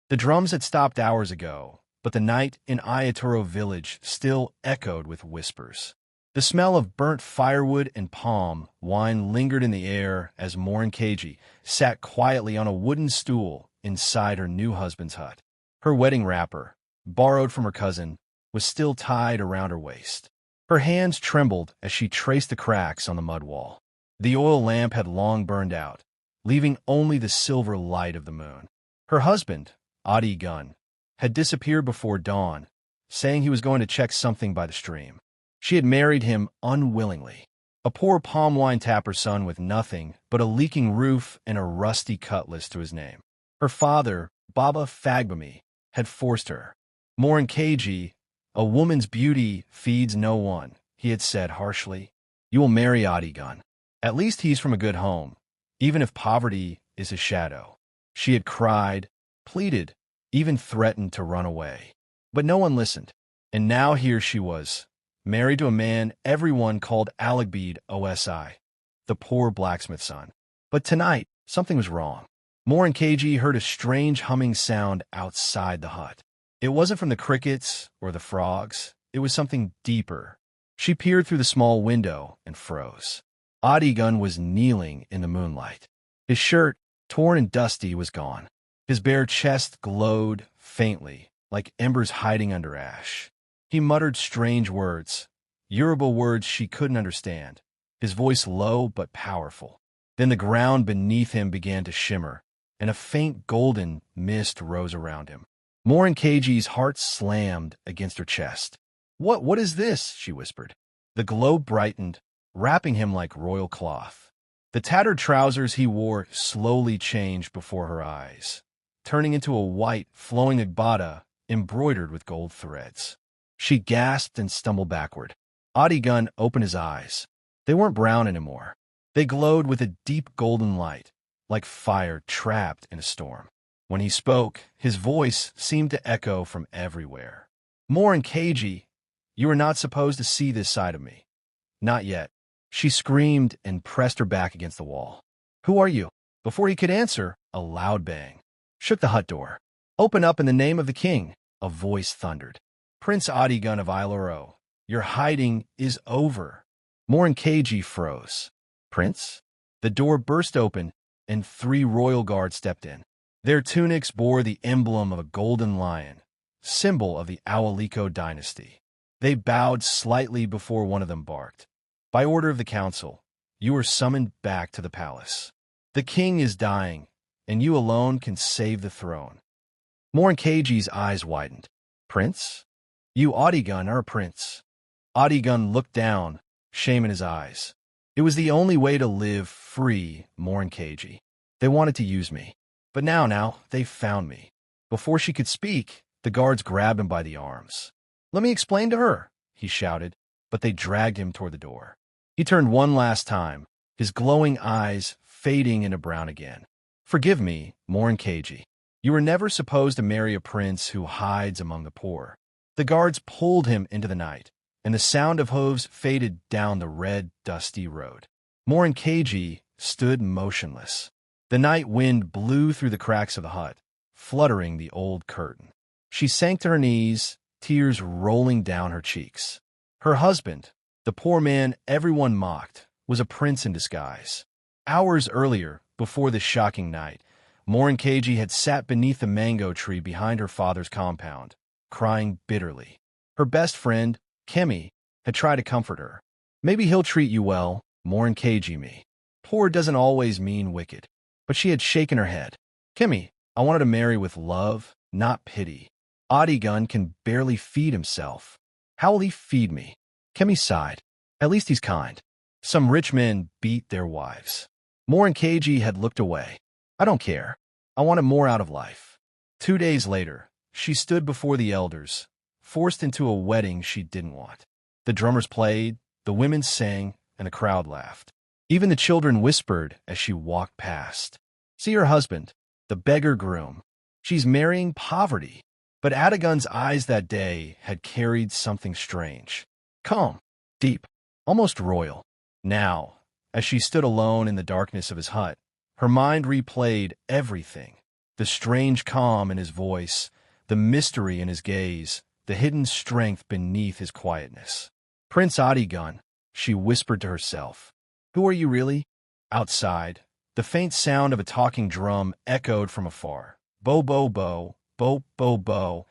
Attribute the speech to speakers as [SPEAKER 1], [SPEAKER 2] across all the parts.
[SPEAKER 1] The drums had stopped hours ago, but the night in Ayatoro village still echoed with whispers. The smell of burnt firewood and palm wine lingered in the air as Morounkeji sat quietly on a wooden stool inside her new husband's hut. Her wedding wrapper, borrowed from her cousin, was still tied around her waist. Her hands trembled as she traced the cracks on the mud wall. The oil lamp had long burned out, leaving only the silver light of the moon. Her husband, Adigun, had disappeared before dawn, saying he was going to check something by the stream. She had married him unwillingly, a poor palm wine tapper's son with nothing but a leaking roof and a rusty cutlass to his name. Her father, Baba Fagbami, had forced her. Morounkeji, a woman's beauty feeds no one, he had said harshly. You will marry Adigun. At least he's from a good home, even if poverty is his shadow. She had cried, pleaded, even threatened to run away. But no one listened. And now here she was, married to a man everyone called Aligbid Osi, the poor blacksmith's son. But tonight, something was wrong. Morounkeji heard a strange humming sound outside the hut. It wasn't from the crickets or the frogs. It was something deeper. She peered through the small window and froze. Adigun was kneeling in the moonlight. His shirt, torn and dusty, was gone. His bare chest glowed faintly, like embers hiding under ash. He muttered strange words, Yoruba words she couldn't understand, his voice low but powerful. Then the ground beneath him began to shimmer, and a faint golden mist rose around him. Morounkeji's heart slammed against her chest. What is this?" she whispered. The glow brightened, wrapping him like royal cloth. The tattered trousers he wore slowly changed before her eyes, turning into a white, flowing agbada embroidered with gold threads. She gasped and stumbled backward. Adigun opened his eyes. They weren't brown anymore. They glowed with a deep golden light, like fire trapped in a storm. When he spoke, his voice seemed to echo from everywhere. "Morounkeji, you are not supposed to see this side of me. Not yet." She screamed and pressed her back against the wall. "Who are you?" Before he could answer, a loud bang shook the hut door. "Open up in the name of the king," a voice thundered. "Prince Adigun of Iloro, your hiding is over." Morounkeji froze. "Prince?" The door burst open, and 3 royal guards stepped in. Their tunics bore the emblem of a golden lion, symbol of the Awaliko dynasty. They bowed slightly before one of them barked. "By order of the council, you are summoned back to the palace. The king is dying, and you alone can save the throne." Morounkeji's eyes widened. "Prince? You Adigun are a prince." Adigun looked down, shame in his eyes. "It was the only way to live free, Morounkeji. They wanted to use me. But now, they've found me." Before she could speak, the guards grabbed him by the arms. "Let me explain to her," he shouted, but they dragged him toward the door. He turned one last time, his glowing eyes fading into brown again. "Forgive me, Morounkeji. You were never supposed to marry a prince who hides among the poor." The guards pulled him into the night, and the sound of hooves faded down the red, dusty road. Morounkeji stood motionless. The night wind blew through the cracks of the hut, fluttering the old curtain. She sank to her knees, tears rolling down her cheeks. Her husband, the poor man everyone mocked, was a prince in disguise. Hours earlier, before this shocking night, Morounkeji had sat beneath the mango tree behind her father's compound, crying bitterly. Her best friend, Kemi, had tried to comfort her. "Maybe he'll treat you well, Morounkeji me. Poor doesn't always mean wicked." But she had shaken her head. "Kemi, I wanted to marry with love, not pity. Adigun can barely feed himself. How will he feed me?" Kemi sighed. "At least he's kind. Some rich men beat their wives." Morounkeji had looked away. "I don't care. I wanted more out of life." 2 days later, she stood before the elders, forced into a wedding she didn't want. The drummers played, the women sang, and the crowd laughed. Even the children whispered as she walked past. "See her husband, the beggar groom. She's marrying poverty." But Adigun's eyes that day had carried something strange. Calm, deep, almost royal. Now, as she stood alone in the darkness of his hut, her mind replayed everything. The strange calm in his voice, the mystery in his gaze, the hidden strength beneath his quietness. "Prince Adigun," she whispered to herself. "Who are you really?" Outside, the faint sound of a talking drum echoed from afar. Bo, bo, bo, bo, bo, bo,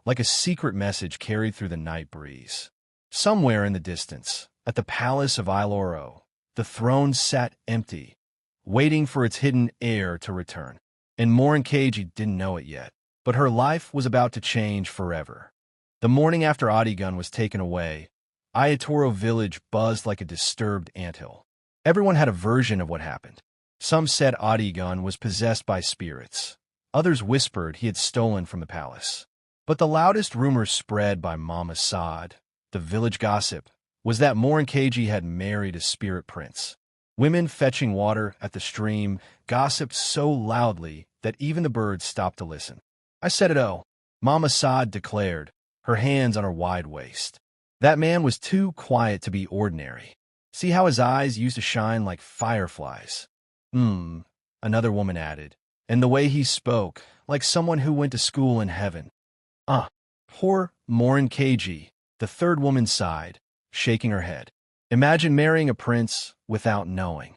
[SPEAKER 1] like a secret message carried through the night breeze. Somewhere in the distance, at the palace of Iloro, the throne sat empty, waiting for its hidden heir to return. And Morounkeji didn't know it yet, but her life was about to change forever. The morning after Adigun was taken away, Ayatoro village buzzed like a disturbed anthill. Everyone had a version of what happened. Some said Adigun was possessed by spirits. Others whispered he had stolen from the palace. But the loudest rumor spread by Mama Saad, the village gossip, was that Morounkeji had married a spirit prince. Women fetching water at the stream gossiped so loudly that even the birds stopped to listen. "I said it, oh," Mama Saad declared, her hands on her wide waist. "That man was too quiet to be ordinary. See how his eyes used to shine like fireflies." Another woman added, "and the way he spoke, like someone who went to school in heaven." Poor Morounkeji, the third woman sighed, shaking her head. "Imagine marrying a prince without knowing."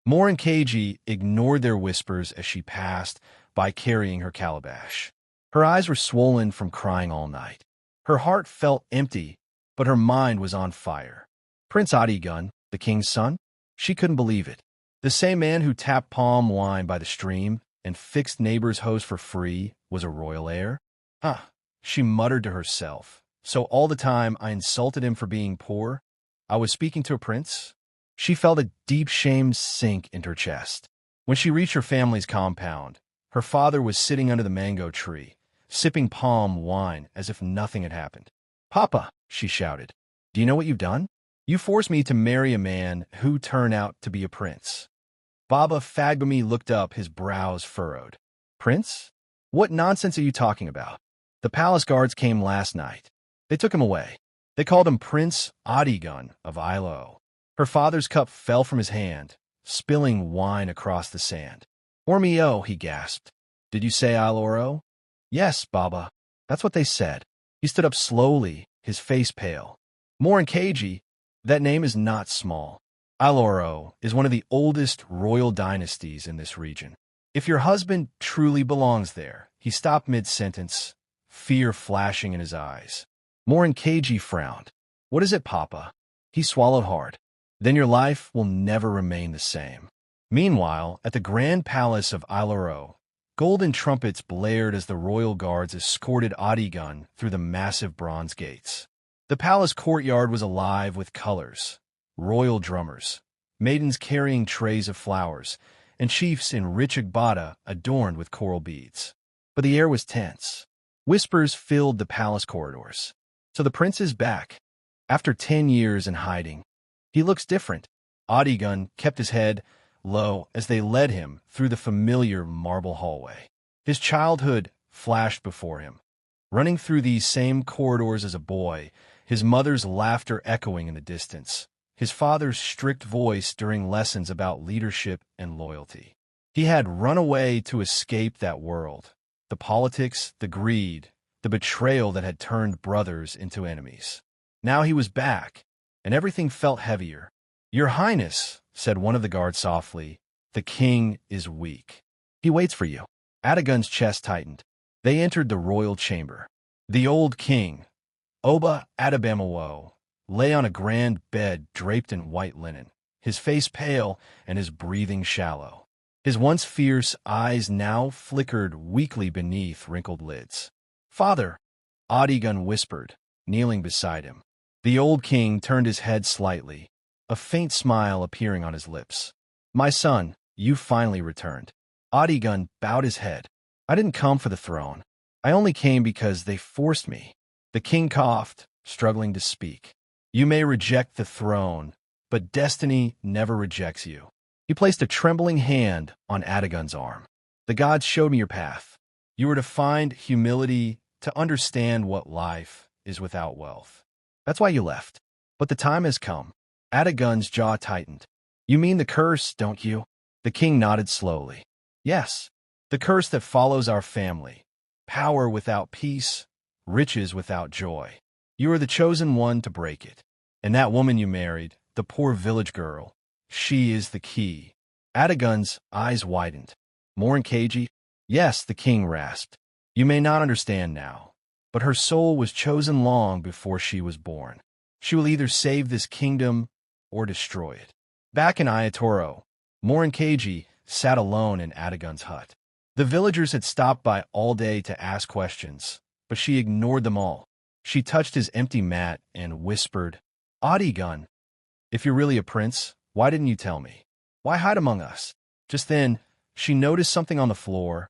[SPEAKER 1] Morounkeji ignored their whispers as she passed by carrying her calabash. Her eyes were swollen from crying all night. Her heart felt empty, but her mind was on fire. Prince Adigun, the king's son? She couldn't believe it. The same man who tapped palm wine by the stream and fixed neighbors' hose for free was a royal heir? She muttered to herself. So all the time I insulted him for being poor, I was speaking to a prince? She felt a deep shame sink into her chest. When she reached her family's compound, her father was sitting under the mango tree, sipping palm wine as if nothing had happened. "Papa," she shouted, "do you know what you've done? You forced me to marry a man who turned out to be a prince." Baba Fagbemi looked up, his brows furrowed. "Prince? What nonsense are you talking about? The palace guards came last night. They took him away. They called him Prince Adigun of Ilo." Her father's cup fell from his hand, spilling wine across the sand. "Ormio," he gasped. "Did you say Iloro?" "Yes, Baba. That's what they said." He stood up slowly, his face pale. "Morounkeji, that name is not small. Iloro is one of the oldest royal dynasties in this region. If your husband truly belongs there..." He stopped mid-sentence, fear flashing in his eyes. Morounkeji frowned. "What is it, Papa?" He swallowed hard. "Then your life will never remain the same." Meanwhile, at the grand palace of Iloro, golden trumpets blared as the royal guards escorted Adigun through the massive bronze gates. The palace courtyard was alive with colors. Royal drummers, maidens carrying trays of flowers, and chiefs in rich agbada adorned with coral beads. But the air was tense. Whispers filled the palace corridors. "So the prince is back. After 10 years in hiding. He looks different." Adigun kept his head low as they led him through the familiar marble hallway. His childhood flashed before him. Running through these same corridors as a boy, his mother's laughter echoing in the distance, his father's strict voice during lessons about leadership and loyalty. He had run away to escape that world, the politics, the greed, the betrayal that had turned brothers into enemies. Now he was back, and everything felt heavier. "Your Highness," said one of the guards softly, "the king is weak. He waits for you." Adigun's chest tightened. They entered the royal chamber. The old king, Oba Adabamawo, lay on a grand bed draped in white linen, his face pale and his breathing shallow. His once fierce eyes now flickered weakly beneath wrinkled lids. "Father," Adigun whispered, kneeling beside him. The old king turned his head slightly, a faint smile appearing on his lips. "My son, you finally returned." Adigun bowed his head. "I didn't come for the throne. I only came because they forced me." The king coughed, struggling to speak. "You may reject the throne, but destiny never rejects you." He placed a trembling hand on Adigun's arm. "The gods showed me your path. You were to find humility, to understand what life is without wealth. That's why you left. But the time has come." Adigun's jaw tightened. "You mean the curse, don't you?" The king nodded slowly. "Yes. The curse that follows our family. Power without peace, riches without joy. You are the chosen one to break it. And that woman you married, the poor village girl, she is the key. Adigun's eyes widened. Morounkeji? Yes, the king rasped. You may not understand now, but her soul was chosen long before she was born. She will either save this kingdom or destroy it. Back in Ayatoro, Morounkeji sat alone in Adigun's hut. The villagers had stopped by all day to ask questions, but she ignored them all. She touched his empty mat and whispered, Adigun, if you're really a prince, why didn't you tell me? Why hide among us? Just then, she noticed something on the floor,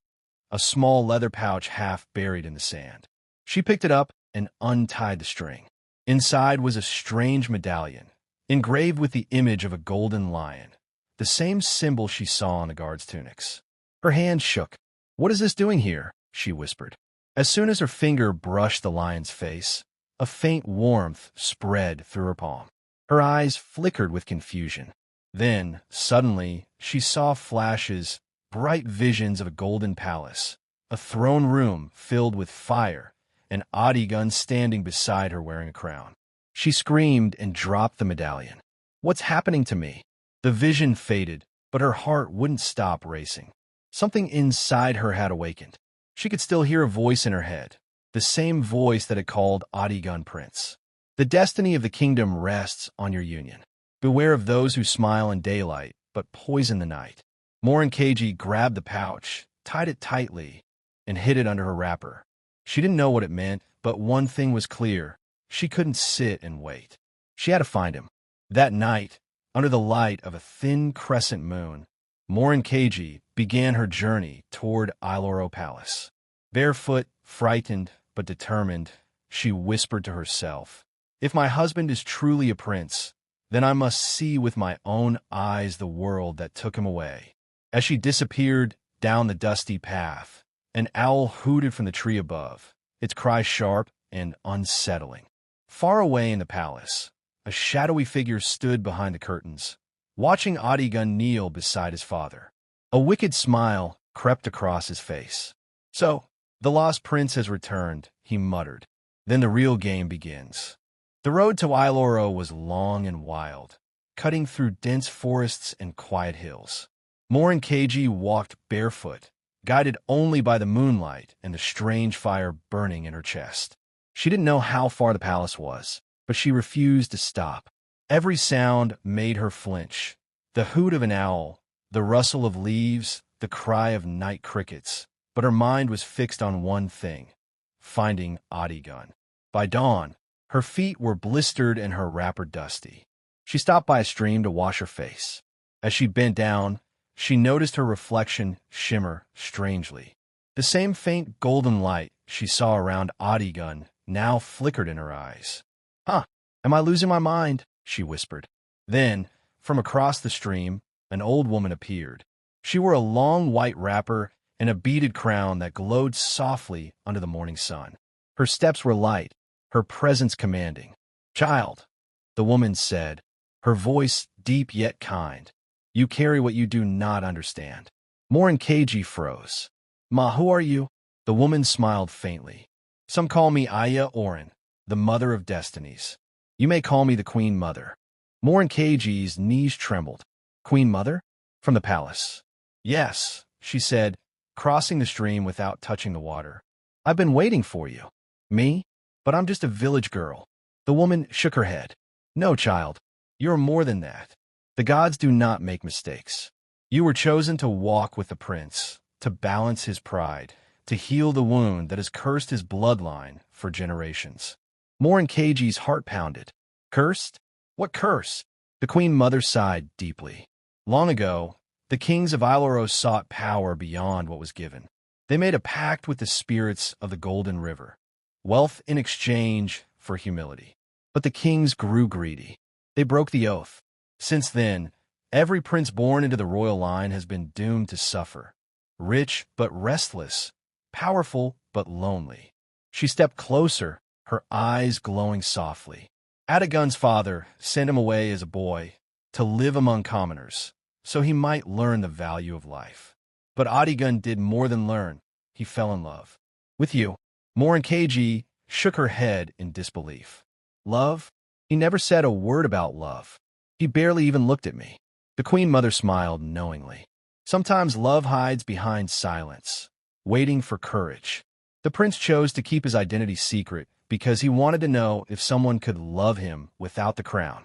[SPEAKER 1] a small leather pouch half buried in the sand. She picked it up and untied the string. Inside was a strange medallion, engraved with the image of a golden lion, the same symbol she saw on the guards' tunics. Her hand shook. What is this doing here? She whispered. As soon as her finger brushed the lion's face, a faint warmth spread through her palm. Her eyes flickered with confusion. Then, suddenly, she saw flashes, bright visions of a golden palace, a throne room filled with fire, and Adigun standing beside her wearing a crown. She screamed and dropped the medallion. What's happening to me? The vision faded, but her heart wouldn't stop racing. Something inside her had awakened. She could still hear a voice in her head, the same voice that had called Adigun Prince. The destiny of the kingdom rests on your union. Beware of those who smile in daylight, but poison the night. Morounkeji grabbed the pouch, tied it tightly, and hid it under her wrapper. She didn't know what it meant, but one thing was clear. She couldn't sit and wait. She had to find him. That night, under the light of a thin crescent moon, Morounkeji began her journey toward Iloro Palace. Barefoot, frightened, but determined, she whispered to herself, if my husband is truly a prince, then I must see with my own eyes the world that took him away. As she disappeared down the dusty path, an owl hooted from the tree above, its cry sharp and unsettling. Far away in the palace, a shadowy figure stood behind the curtains, watching Adigun kneel beside his father. A wicked smile crept across his face. So, the lost prince has returned, he muttered. Then the real game begins. The road to Iloro was long and wild, cutting through dense forests and quiet hills. Morounkeji walked barefoot, guided only by the moonlight and the strange fire burning in her chest. She didn't know how far the palace was, but she refused to stop. Every sound made her flinch. The hoot of an owl, the rustle of leaves, the cry of night crickets. But her mind was fixed on one thing, finding Adigun. By dawn, her feet were blistered and her wrapper dusty. She stopped by a stream to wash her face. As she bent down, she noticed her reflection shimmer strangely. The same faint golden light she saw around Adigun now flickered in her eyes. Huh, am I losing my mind? She whispered. Then, from across the stream, an old woman appeared. She wore a long white wrapper and a beaded crown that glowed softly under the morning sun. Her steps were light, her presence commanding. Child, the woman said, her voice deep yet kind, you carry what you do not understand. Morounkeji froze. Ma, who are you? The woman smiled faintly. Some call me Aya Orin, the mother of destinies. You may call me the Queen Mother. Morounkeji's knees trembled. Queen Mother? From the palace. Yes, she said, crossing the stream without touching the water. I've been waiting for you. Me? But I'm just a village girl. The woman shook her head. No, child, you're more than that. The gods do not make mistakes. You were chosen to walk with the prince, to balance his pride, to heal the wound that has cursed his bloodline for generations. Morounkeji's heart pounded. Cursed? What curse? The Queen Mother sighed deeply. Long ago, the kings of Iloro sought power beyond what was given. They made a pact with the spirits of the Golden River, wealth in exchange for humility. But the kings grew greedy. They broke the oath. Since then, every prince born into the royal line has been doomed to suffer. Rich but restless, powerful but lonely. She stepped closer, her eyes glowing softly. Adigun's father sent him away as a boy to live among commoners, so he might learn the value of life. But Adigun did more than learn. He fell in love. With you. Morounkeji shook her head in disbelief. Love? He never said a word about love. He barely even looked at me. The Queen Mother smiled knowingly. Sometimes love hides behind silence, waiting for courage. The prince chose to keep his identity secret because he wanted to know if someone could love him without the crown.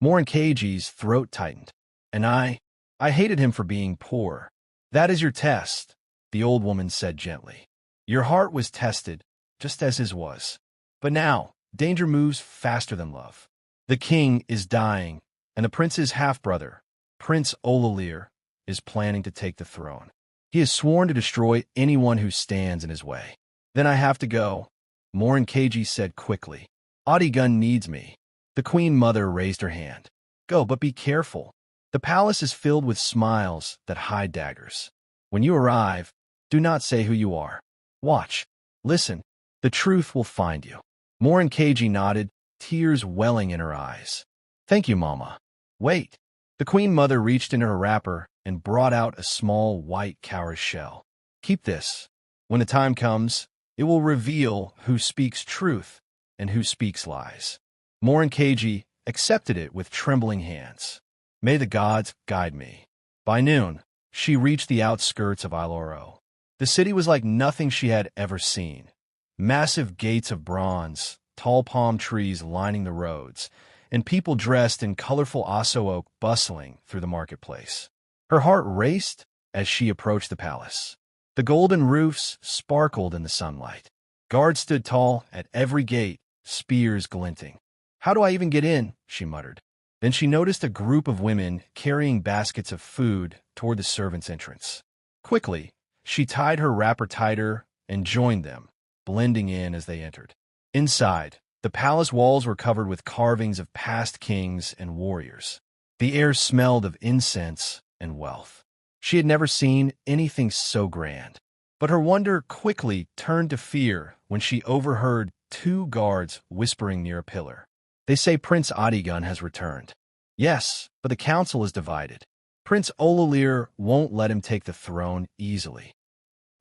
[SPEAKER 1] Morounkeji's throat tightened. And I hated him for being poor. That is your test, the old woman said gently. Your heart was tested, just as his was. But now, danger moves faster than love. The king is dying, and the prince's half-brother, Prince Olalir, is planning to take the throne. He has sworn to destroy anyone who stands in his way. Then I have to go, Morounkeji said quickly. Adigun needs me. The Queen Mother raised her hand. Go, but be careful. The palace is filled with smiles that hide daggers. When you arrive, do not say who you are. Watch. Listen. The truth will find you. Morounkeji nodded, tears welling in her eyes. Thank you, Mama. Wait. The Queen Mother reached into her wrapper and brought out a small white cowrie shell. Keep this. When the time comes, it will reveal who speaks truth and who speaks lies. Morounkeji accepted it with trembling hands. May the gods guide me. By noon, she reached the outskirts of Iloro. The city was like nothing she had ever seen. Massive gates of bronze, tall palm trees lining the roads, and people dressed in colorful osso oak bustling through the marketplace. Her heart raced as she approached the palace. The golden roofs sparkled in the sunlight. Guards stood tall at every gate, spears glinting. How do I even get in? She muttered. Then she noticed a group of women carrying baskets of food toward the servants' entrance. Quickly, she tied her wrapper tighter and joined them, blending in as they entered. Inside, the palace walls were covered with carvings of past kings and warriors. The air smelled of incense and wealth. She had never seen anything so grand. But her wonder quickly turned to fear when she overheard two guards whispering near a pillar. They say Prince Adigun has returned. Yes, but the council is divided. Prince Olalir won't let him take the throne easily.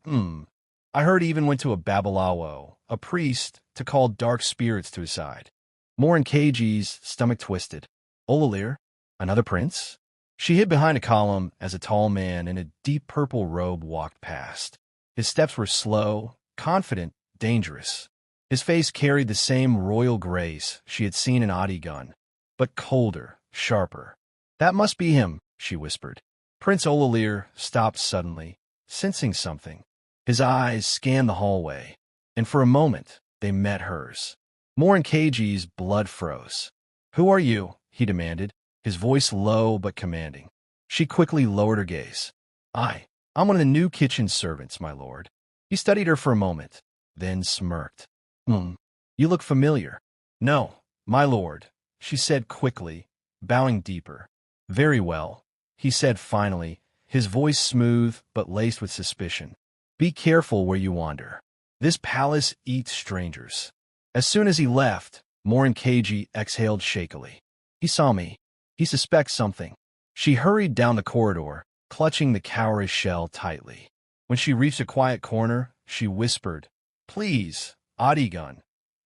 [SPEAKER 1] I heard he even went to a Babalawo, a priest, to call dark spirits to his side. Morounkeji's stomach twisted. Olalir? Another prince? She hid behind a column as a tall man in a deep purple robe walked past. His steps were slow, confident, dangerous. His face carried the same royal grace she had seen in Adigun, but colder, sharper. That must be him, she whispered. Prince Olalir stopped suddenly, sensing something. His eyes scanned the hallway, and for a moment they met hers. Morounkeji's blood froze. Who are you? He demanded, his voice low but commanding. She quickly lowered her gaze. I'm one of the new kitchen servants, my lord. He studied her for a moment, then smirked. You look familiar. No, my lord, she said quickly, bowing deeper. Very well, he said finally, his voice smooth but laced with suspicion. Be careful where you wander. This palace eats strangers. As soon as he left, Morounkeji exhaled shakily. He saw me. He suspects something. She hurried down the corridor, clutching the cowrie shell tightly. When she reached a quiet corner, she whispered, Please, Adigun,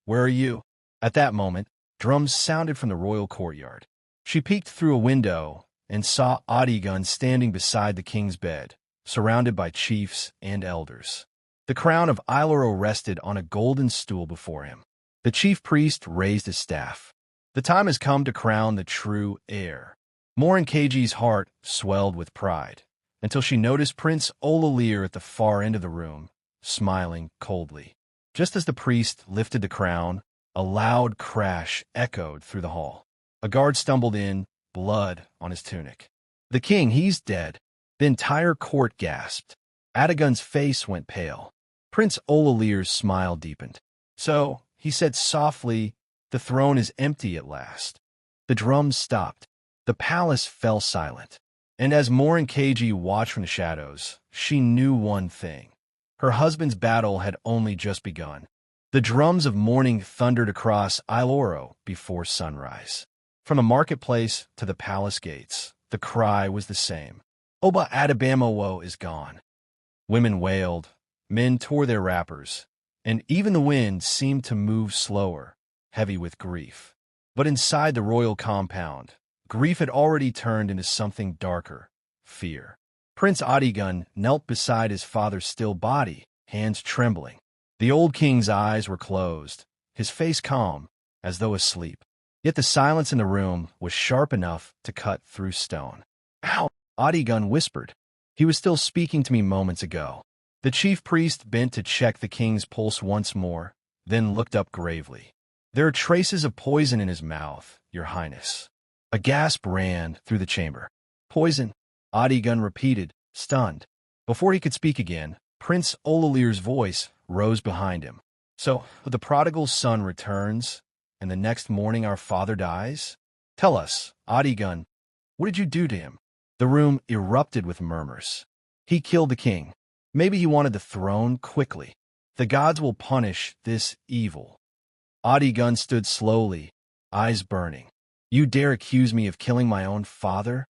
[SPEAKER 1] where are you? At that moment, drums sounded from the royal courtyard. She peeked through a window and saw Adigun standing beside the king's bed, surrounded by chiefs and elders. The crown of Iloro rested on a golden stool before him. The chief priest raised his staff. The time has come to crown the true heir. Morounkeji's heart swelled with pride, until she noticed Prince Olalir at the far end of the room, smiling coldly. Just as the priest lifted the crown, a loud crash echoed through the hall. A guard stumbled in, blood on his tunic. The king, he's dead. The entire court gasped. Adigun's face went pale. Prince Olalir's smile deepened. So, he said softly, the throne is empty at last. The drums stopped. The palace fell silent. And as Morounkeji watched from the shadows, she knew one thing. Her husband's battle had only just begun. The drums of mourning thundered across Iloro before sunrise. From the marketplace to the palace gates, the cry was the same. Oba Adabamowo is gone. Women wailed, men tore their wrappers, and even the wind seemed to move slower, heavy with grief. But inside the royal compound, grief had already turned into something darker, fear. Prince Adigun knelt beside his father's still body, hands trembling. The old king's eyes were closed, his face calm, as though asleep. Yet the silence in the room was sharp enough to cut through stone. "Ow!" Adigun whispered. He was still speaking to me moments ago. The chief priest bent to check the king's pulse once more, then looked up gravely. "There are traces of poison in his mouth, Your Highness." A gasp ran through the chamber. "Poison?" Adigun repeated, stunned. Before he could speak again, Prince Olalir's voice rose behind him. "So, the prodigal son returns, and the next morning our father dies? Tell us, Adigun, what did you do to him?" The room erupted with murmurs. "He killed the king. Maybe he wanted the throne quickly. The gods will punish this evil." Adigun stood slowly, eyes burning. "You dare accuse me of killing my own father?"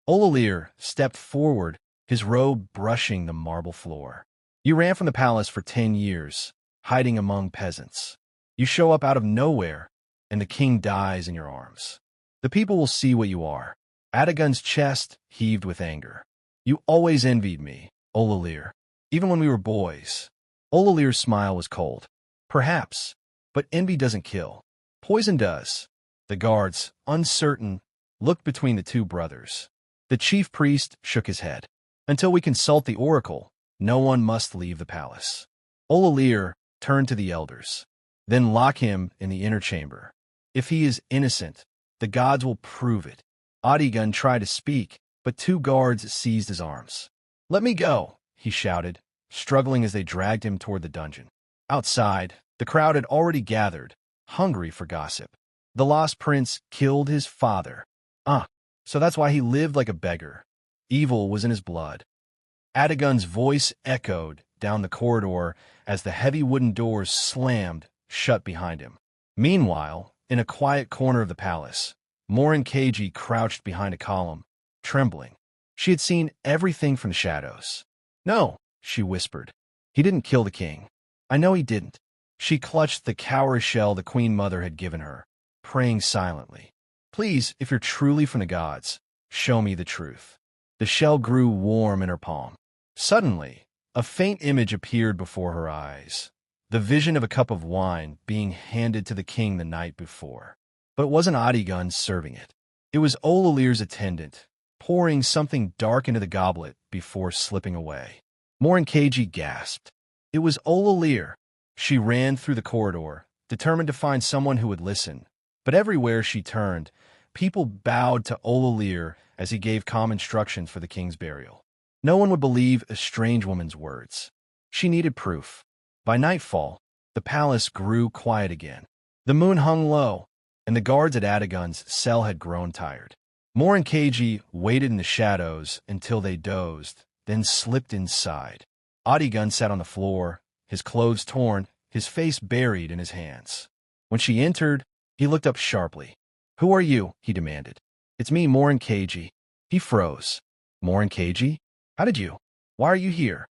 [SPEAKER 1] Olalir stepped forward, his robe brushing the marble floor. "You ran from the palace for 10 years, hiding among peasants. You show up out of nowhere, and the king dies in your arms. The people will see what you are." Adigun's chest heaved with anger. "You always envied me, Olalir, even when we were boys." Olalir's smile was cold. "Perhaps, but envy doesn't kill. Poison does." The guards, uncertain, looked between the two brothers. The chief priest shook his head. "Until we consult the oracle, no one must leave the palace." Olalir turned to the elders. "Then lock him in the inner chamber. If he is innocent, the gods will prove it." Adigun tried to speak, but 2 guards seized his arms. "Let me go," he shouted, struggling as they dragged him toward the dungeon. Outside, the crowd had already gathered, hungry for gossip. The lost prince killed his father. So that's why he lived like a beggar. Evil was in his blood. Adigun's voice echoed down the corridor as the heavy wooden doors slammed shut behind him. Meanwhile, in a quiet corner of the palace, Morounkeji crouched behind a column, trembling. She had seen everything from the shadows. "No," she whispered. "He didn't kill the king. I know he didn't." She clutched the cowrie shell the Queen Mother had given her, praying silently. "Please, if you're truly from the gods, show me the truth." The shell grew warm in her palm. Suddenly, a faint image appeared before her eyes, the vision of a cup of wine being handed to the king the night before. But it wasn't Adigun serving it. It was Olalir's attendant, pouring something dark into the goblet before slipping away. Morounkeji gasped. It was Olalir. She ran through the corridor, determined to find someone who would listen. But everywhere she turned, people bowed to Olalir as he gave calm instructions for the king's burial. No one would believe a strange woman's words. She needed proof. By nightfall, the palace grew quiet again. The moon hung low, and the guards at Adigun's cell had grown tired. Morounkeji waited in the shadows until they dozed, then slipped inside. Adigun sat on the floor, his clothes torn, his face buried in his hands. When she entered, he looked up sharply. "Who are you?" he demanded. "It's me, Morounkeji." He froze. "Morounkeji? How did you? Why are you here?"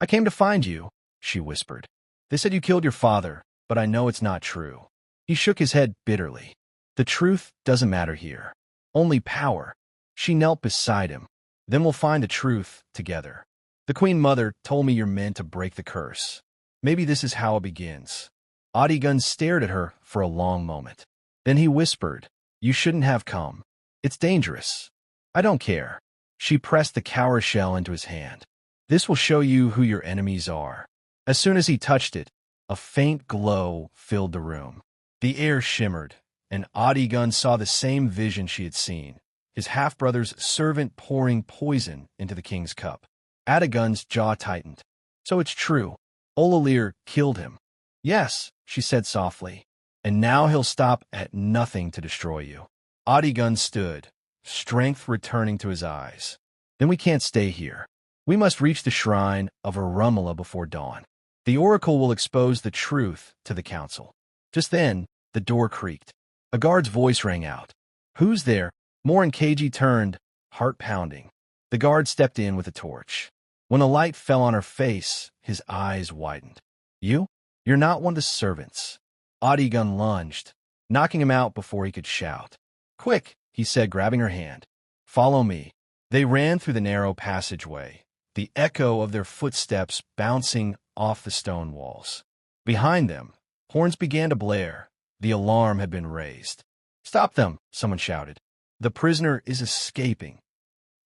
[SPEAKER 1] "I came to find you," she whispered. "They said you killed your father, but I know it's not true." He shook his head bitterly. "The truth doesn't matter here. Only power." She knelt beside him. "Then we'll find the truth together. The Queen Mother told me you're meant to break the curse. Maybe this is how it begins." Adigun stared at her for a long moment. Then he whispered, "You shouldn't have come. It's dangerous." "I don't care." She pressed the cowrie shell into his hand. "This will show you who your enemies are." As soon as he touched it, a faint glow filled the room. The air shimmered, and Adigun saw the same vision she had seen, his half-brother's servant pouring poison into the king's cup. Adigun's jaw tightened. "So it's true. Olalir killed him." "Yes," she said softly, "and now he'll stop at nothing to destroy you." Adigun stood, strength returning to his eyes. "Then we can't stay here. We must reach the shrine of Arumala before dawn. The oracle will expose the truth to the council." Just then, the door creaked. A guard's voice rang out. "Who's there?" Morounkeji turned, heart pounding. The guard stepped in with a torch. When the light fell on her face, his eyes widened. You? You're not one of the servants. Adigun lunged, knocking him out before he could shout. Quick, he said, grabbing her hand. Follow me. They ran through the narrow passageway, the echo of their footsteps bouncing off the stone walls. Behind them, horns began to blare. The alarm had been raised. Stop them, someone shouted. The prisoner is escaping.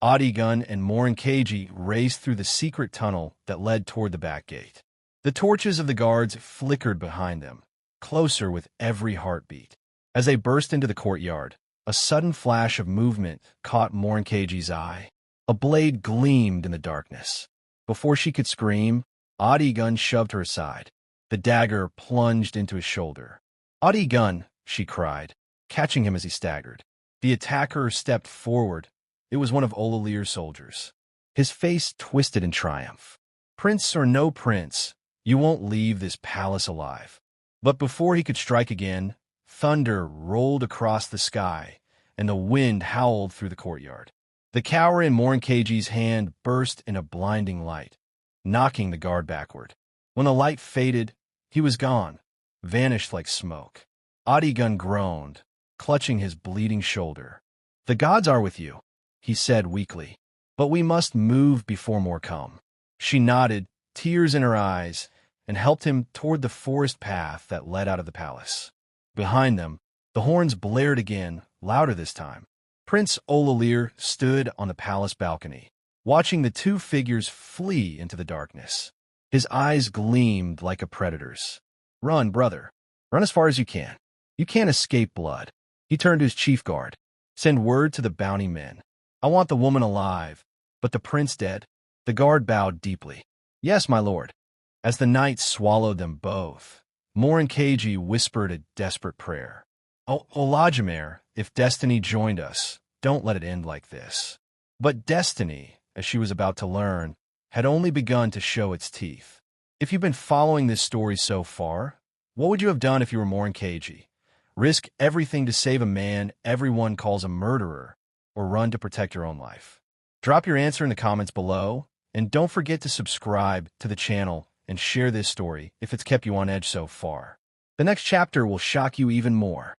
[SPEAKER 1] Adigun and Morounkeji raced through the secret tunnel that led toward the back gate. The torches of the guards flickered behind them, closer with every heartbeat. As they burst into the courtyard, a sudden flash of movement caught Morounkeji's eye. A blade gleamed in the darkness. Before she could scream, Adigun shoved her aside. The dagger plunged into his shoulder. Adigun, she cried, catching him as he staggered. The attacker stepped forward. It was one of Olalir's soldiers. His face twisted in triumph. Prince or no prince, you won't leave this palace alive. But before he could strike again, thunder rolled across the sky, and the wind howled through the courtyard. The cower in Morounkeji's hand burst in a blinding light, knocking the guard backward. When the light faded, he was gone, vanished like smoke. Adigun groaned, clutching his bleeding shoulder. The gods are with you, he said weakly, but we must move before more come. She nodded, tears in her eyes, and helped him toward the forest path that led out of the palace. Behind them, the horns blared again, louder this time. Prince Olalir stood on the palace balcony, watching the two figures flee into the darkness. His eyes gleamed like a predator's. Run, brother. Run as far as you can. You can't escape blood. He turned to his chief guard. Send word to the bounty men. I want the woman alive, but the prince dead. The guard bowed deeply. Yes, my lord. As the night swallowed them both, Morounkeji whispered a desperate prayer. O Olajumer, if destiny joined us, don't let it end like this. But destiny, as she was about to learn, had only begun to show its teeth. If you've been following this story so far, what would you have done if you were Morounkeji? Risk everything to save a man everyone calls a murderer, or run to protect your own life? Drop your answer in the comments below, and don't forget to subscribe to the channel and share this story if it's kept you on edge so far. The next chapter will shock you even more.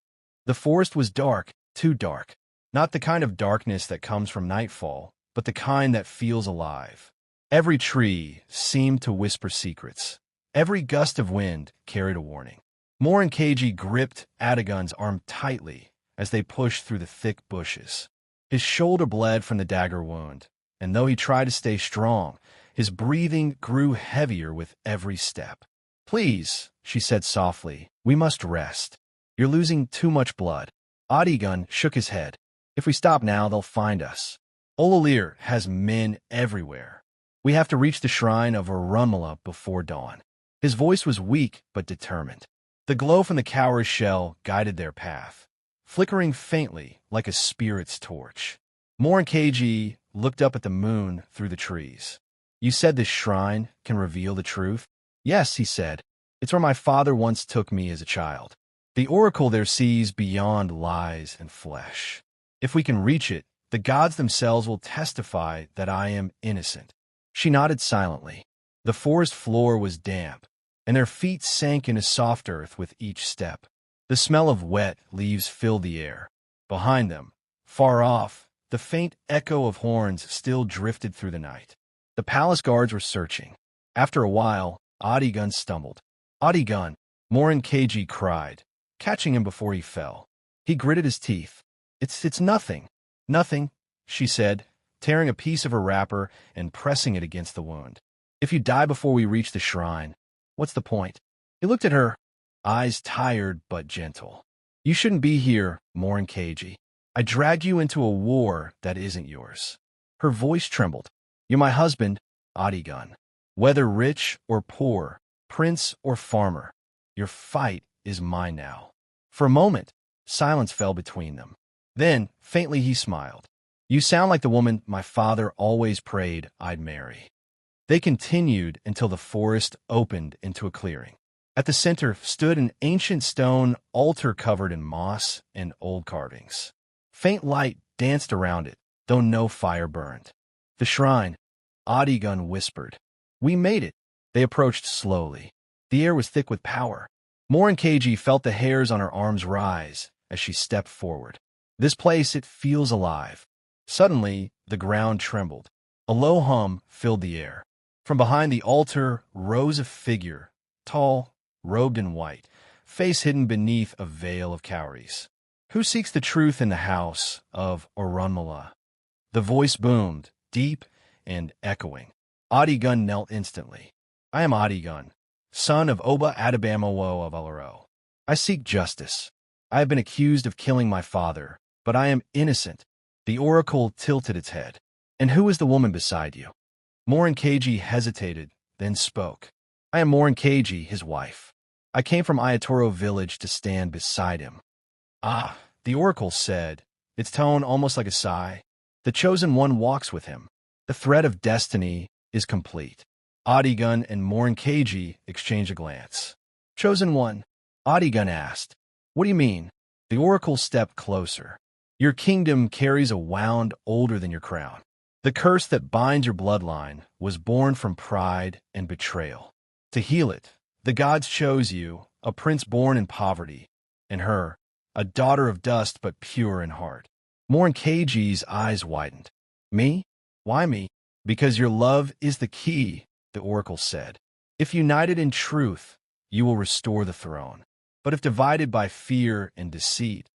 [SPEAKER 1] The forest was dark, too dark. Not the kind of darkness that comes from nightfall, but the kind that feels alive. Every tree seemed to whisper secrets. Every gust of wind carried a warning. Morounkeji gripped Adigun's arm tightly as they pushed through the thick bushes. His shoulder bled from the dagger wound, and though he tried to stay strong, his breathing grew heavier with every step. Please, she said softly, we must rest. You're losing too much blood. Adigun shook his head. If we stop now, they'll find us. Olalir has men everywhere. We have to reach the shrine of Orunmila before dawn. His voice was weak but determined. The glow from the cower's shell guided their path, flickering faintly like a spirit's torch. Morounkeji looked up at the moon through the trees. You said this shrine can reveal the truth? Yes, he said. It's where my father once took me as a child. The oracle there sees beyond lies and flesh. If we can reach it, the gods themselves will testify that I am innocent. She nodded silently. The forest floor was damp, and their feet sank into soft earth with each step. The smell of wet leaves filled the air. Behind them, far off, the faint echo of horns still drifted through the night. The palace guards were searching. After a while, Adigun stumbled. Adigun, Morounkeji cried, catching him before he fell. He gritted his teeth. It's nothing. Nothing, she said, tearing a piece of her wrapper and pressing it against the wound. If you die before we reach the shrine, what's the point? He looked at her, eyes tired but gentle. You shouldn't be here, Morounkeji. I dragged you into a war that isn't yours. Her voice trembled. You're my husband, Adigun. Whether rich or poor, prince or farmer, your fight is mine now. For a moment, silence fell between them. Then, faintly, he smiled. You sound like the woman my father always prayed I'd marry. They continued until the forest opened into a clearing. At the center stood an ancient stone altar covered in moss and old carvings. Faint light danced around it, though no fire burned. The shrine, Adigun whispered. We made it. They approached slowly. The air was thick with power. Morounkeji felt the hairs on her arms rise as she stepped forward. This place, it feels alive. Suddenly, the ground trembled. A low hum filled the air. From behind the altar rose a figure, tall, robed in white, face hidden beneath a veil of cowries. Who seeks the truth in the house of Orunmila? The voice boomed, deep and echoing. Adigun knelt instantly. I am Adigun, son of Oba Adabamowo of Alaro. I seek justice. I have been accused of killing my father, but I am innocent. The oracle tilted its head. And who is the woman beside you? Morounkeji hesitated, then spoke. I am Morounkeji, his wife. I came from Ayatoro village to stand beside him. Ah, the oracle said, its tone almost like a sigh. The chosen one walks with him. The thread of destiny is complete. Adigun and Morounkeji exchanged a glance. Chosen one? Adigun asked. What do you mean? The oracle stepped closer. Your kingdom carries a wound older than your crown. The curse that binds your bloodline was born from pride and betrayal. To heal it, the gods chose you, a prince born in poverty, and her, a daughter of dust but pure in heart. Morounkeji's eyes widened. Me? Why me? Because your love is the key, the oracle said. If united in truth, you will restore the throne. But if divided by fear and deceit,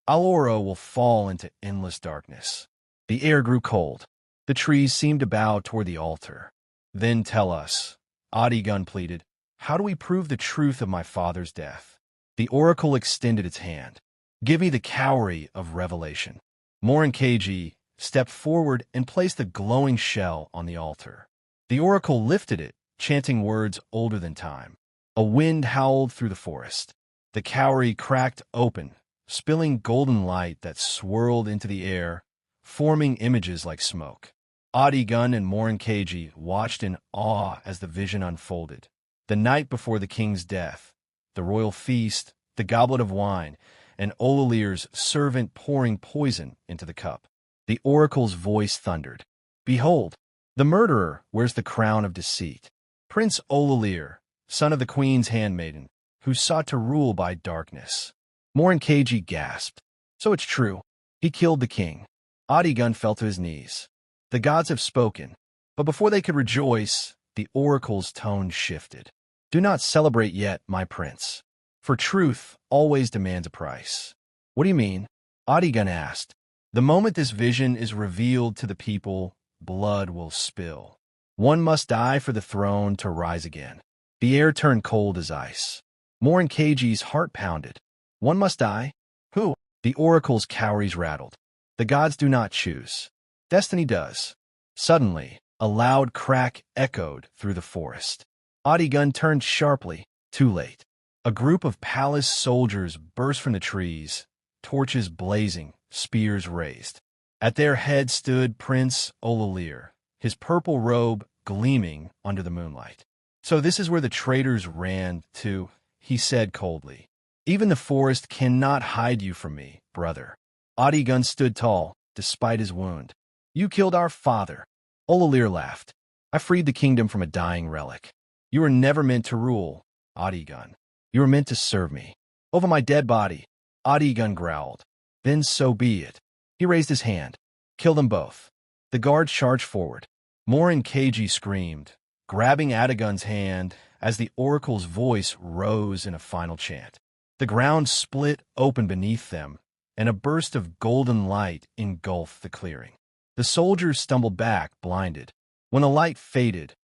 [SPEAKER 1] Aloro will fall into endless darkness. The air grew cold. The trees seemed to bow toward the altar. Then tell us, Adigun pleaded, how do we prove the truth of my father's death? The oracle extended its hand. Give me the cowrie of revelation. Morounkeji stepped forward and placed the glowing shell on the altar. The oracle lifted it, chanting words older than time. A wind howled through the forest. The cowrie cracked open, spilling golden light that swirled into the air, forming images like smoke. Adigun and Morounkeji watched in awe as the vision unfolded. The night before the king's death, the royal feast, the goblet of wine, and Olalir's servant pouring poison into the cup. The oracle's voice thundered. Behold, the murderer wears the crown of deceit. Prince Olalir, son of the queen's handmaiden, who sought to rule by darkness. Morounkeji gasped. So it's true. He killed the king. Adigun fell to his knees. The gods have spoken. But before they could rejoice, the oracle's tone shifted. Do not celebrate yet, my prince. For truth always demands a price. What do you mean? Adigun asked. The moment this vision is revealed to the people, blood will spill. One must die for the throne to rise again. The air turned cold as ice. Morounkeji's heart pounded. One must die? Who? The oracle's cowries rattled. The gods do not choose. Destiny does. Suddenly, a loud crack echoed through the forest. Adigun turned sharply. Too late. A group of palace soldiers burst from the trees, torches blazing, spears raised. At their head stood Prince Olalir, his purple robe gleaming under the moonlight. So this is where the traitors ran to, he said coldly. Even the forest cannot hide you from me, brother. Adigun stood tall, despite his wound. You killed our father. Olalir laughed. I freed the kingdom from a dying relic. You were never meant to rule, Adigun. You were meant to serve me. Over my dead body, Adigun growled. Then so be it. He raised his hand. Kill them both. The guards charged forward. Morounkeji screamed, grabbing Adigun's hand as the oracle's voice rose in a final chant. The ground split open beneath them, and a burst of golden light engulfed the clearing. The soldiers stumbled back, blinded. When the light faded,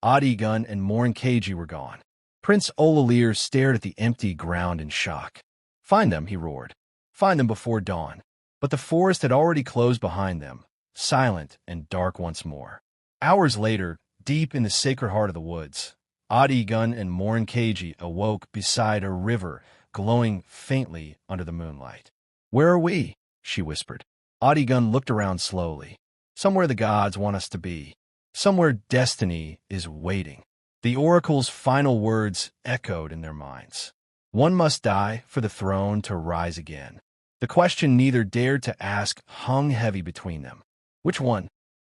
[SPEAKER 1] Adigun and Morounkeji were gone. Prince Olalir stared at the empty ground in shock. Find them, he roared. Find them before dawn. But the forest had already closed behind them, silent and dark once more. Hours later, deep in the sacred heart of the woods, Adigun and Morounkeji awoke beside a river glowing faintly under the moonlight. Where are we? She whispered. Adigun looked around slowly. Somewhere the gods want us to be. Somewhere destiny is waiting. The oracle's final words echoed in their minds. One must die for the throne to rise again. The question neither dared to ask hung heavy between them. Which one?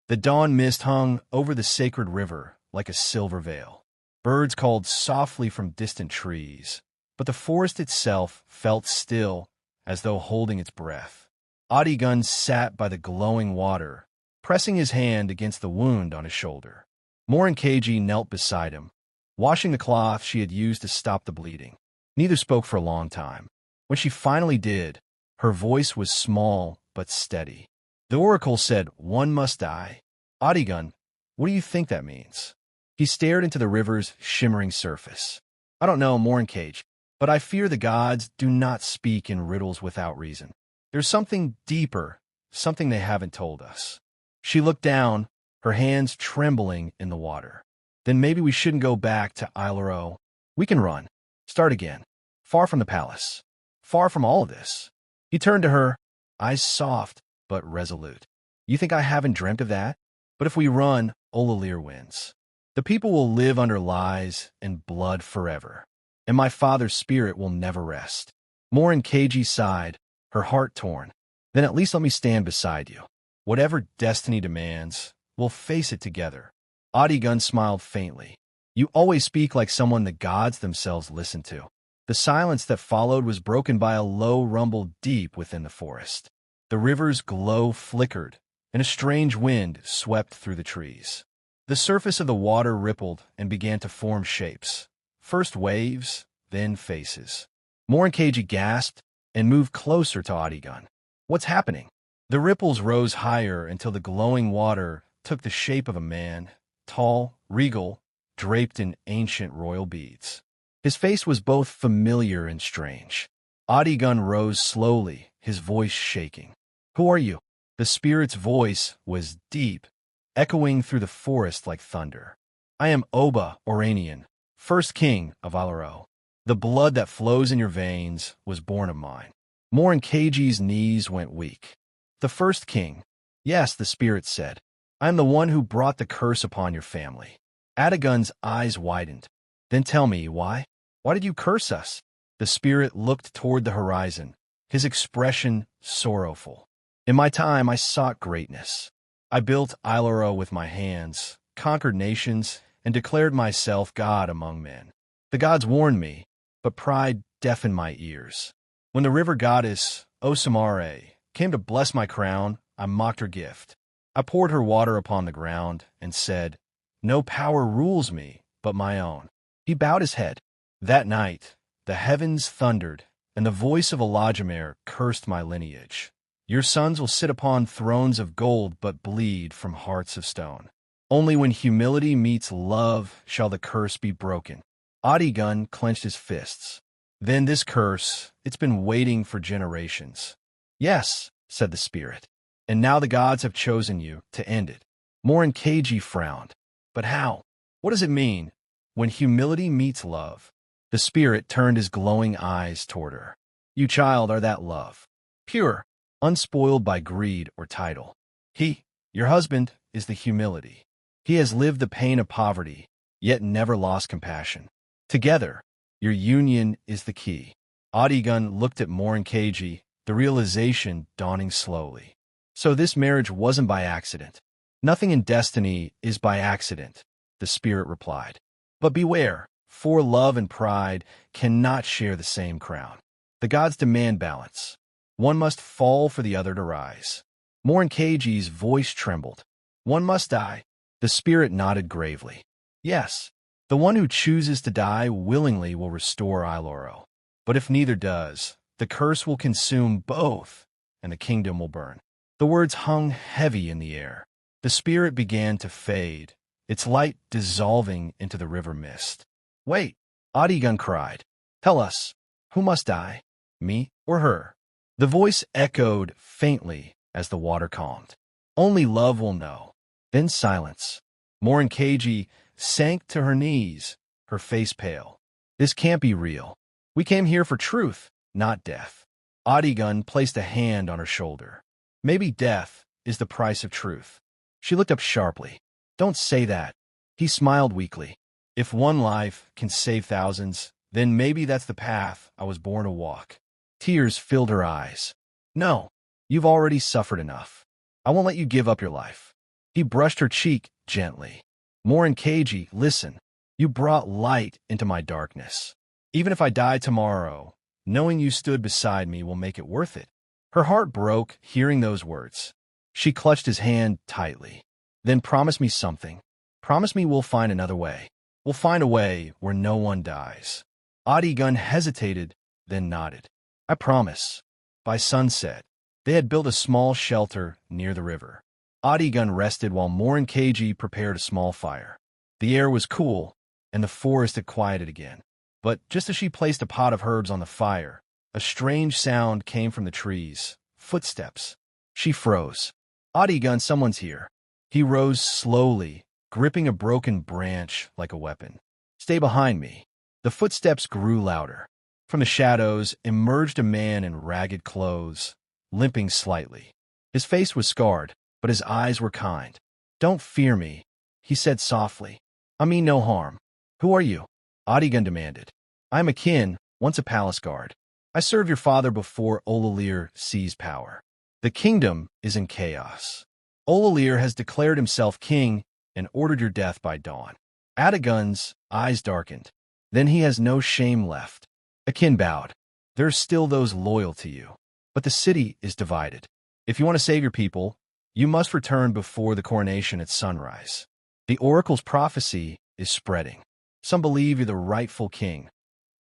[SPEAKER 1] The dawn mist hung over the sacred river like a silver veil. Birds called softly from distant trees, but the forest itself felt still, as though holding its breath. Adigun sat by the glowing water, pressing his hand against the wound on his shoulder. Morounkeji knelt beside him, washing the cloth she had used to stop the bleeding. Neither spoke for a long time. When she finally did, her voice was small but steady. The oracle said, "One must die." Adigun, what do you think that means? He stared into the river's shimmering surface. I don't know, Morounkeji, but I fear the gods do not speak in riddles without reason. There's something deeper, something they haven't told us. She looked down, her hands trembling in the water. Then maybe we shouldn't go back to Ilaro. We can run. Start again. Far from the palace. Far from all of this. He turned to her, eyes soft but resolute. You think I haven't dreamt of that? But if we run, Olalir wins. The people will live under lies and blood forever, and my father's spirit will never rest. Morounkeji sighed, her heart torn. Then at least let me stand beside you. Whatever destiny demands, we'll face it together. Adigun smiled faintly. You always speak like someone the gods themselves listen to. The silence that followed was broken by a low rumble deep within the forest. The river's glow flickered, and a strange wind swept through the trees. The surface of the water rippled and began to form shapes. First waves, then faces. Morounkeji gasped and moved closer to Adigun. What's happening? The ripples rose higher until the glowing water took the shape of a man, tall, regal, draped in ancient royal beads. His face was both familiar and strange. Adigun rose slowly, his voice shaking. Who are you? The spirit's voice was deep, echoing through the forest like thunder. I am Oba Oranian, first king of Ilaro. The blood that flows in your veins was born of mine. Morounkeji's knees went weak. The first king. Yes, the spirit said. I am the one who brought the curse upon your family. Adigun's eyes widened. Then tell me, why? Why did you curse us? The spirit looked toward the horizon, his expression sorrowful. In my time, I sought greatness. I built Ilaro with my hands, conquered nations, and declared myself God among men. The gods warned me, but pride deafened my ears. When the river goddess, Osamare, came to bless my crown, I mocked her gift. I poured her water upon the ground and said, no power rules me but my own. He bowed his head. That night, the heavens thundered, and the voice of Elajamare cursed my lineage. Your sons will sit upon thrones of gold but bleed from hearts of stone. Only when humility meets love shall the curse be broken. Adigun clenched his fists. Then this curse, it's been waiting for generations. Yes, said the spirit, and now the gods have chosen you to end it. Morounkeji frowned. But how? What does it mean? When humility meets love. The spirit turned his glowing eyes toward her. You, child, are that love. Pure, unspoiled by greed or title. He, your husband, is the humility. He has lived the pain of poverty, yet never lost compassion. Together, your union is the key. Adigun looked at Morounkeji, the realization dawning slowly. So this marriage wasn't by accident. Nothing in destiny is by accident, the spirit replied. But beware, for love and pride cannot share the same crown. The gods demand balance. One must fall for the other to rise. Morounkeji's voice trembled. One must die. The spirit nodded gravely. Yes, the one who chooses to die willingly will restore Ilaro. But if neither does, the curse will consume both, and the kingdom will burn. The words hung heavy in the air. The spirit began to fade, its light dissolving into the river mist. Wait, Adigun cried. Tell us, who must die, me or her? The voice echoed faintly as the water calmed. Only love will know. Then silence. Morounkeji sank to her knees, her face pale. This can't be real. We came here for truth, not death. Adigun placed a hand on her shoulder. Maybe death is the price of truth. She looked up sharply. Don't say that. He smiled weakly. If one life can save thousands, then maybe that's the path I was born to walk. Tears filled her eyes. No, you've already suffered enough. I won't let you give up your life. He brushed her cheek gently. Morounkeji, listen. You brought light into my darkness. Even if I die tomorrow, knowing you stood beside me will make it worth it. Her heart broke hearing those words. She clutched his hand tightly. Then promise me something. Promise me we'll find another way. We'll find a way where no one dies. Adigun hesitated, then nodded. I promise. By sunset, they had built a small shelter near the river. Adigun rested while Morounkeji prepared a small fire. The air was cool, and the forest had quieted again. But just as she placed a pot of herbs on the fire, a strange sound came from the trees. Footsteps. She froze. Adigun, someone's here. He rose slowly, gripping a broken branch like a weapon. Stay behind me. The footsteps grew louder. From the shadows emerged a man in ragged clothes, limping slightly. His face was scarred, but his eyes were kind. Don't fear me, he said softly. I mean no harm. Who are you? Adigun demanded. I am a kin, once a palace guard. I served your father before Olalir seized power. The kingdom is in chaos. Olalir has declared himself king and ordered your death by dawn. Adigun's eyes darkened. Then he has no shame left. Akin bowed. There are still those loyal to you. But the city is divided. If you want to save your people, you must return before the coronation at sunrise. The oracle's prophecy is spreading. Some believe you're the rightful king.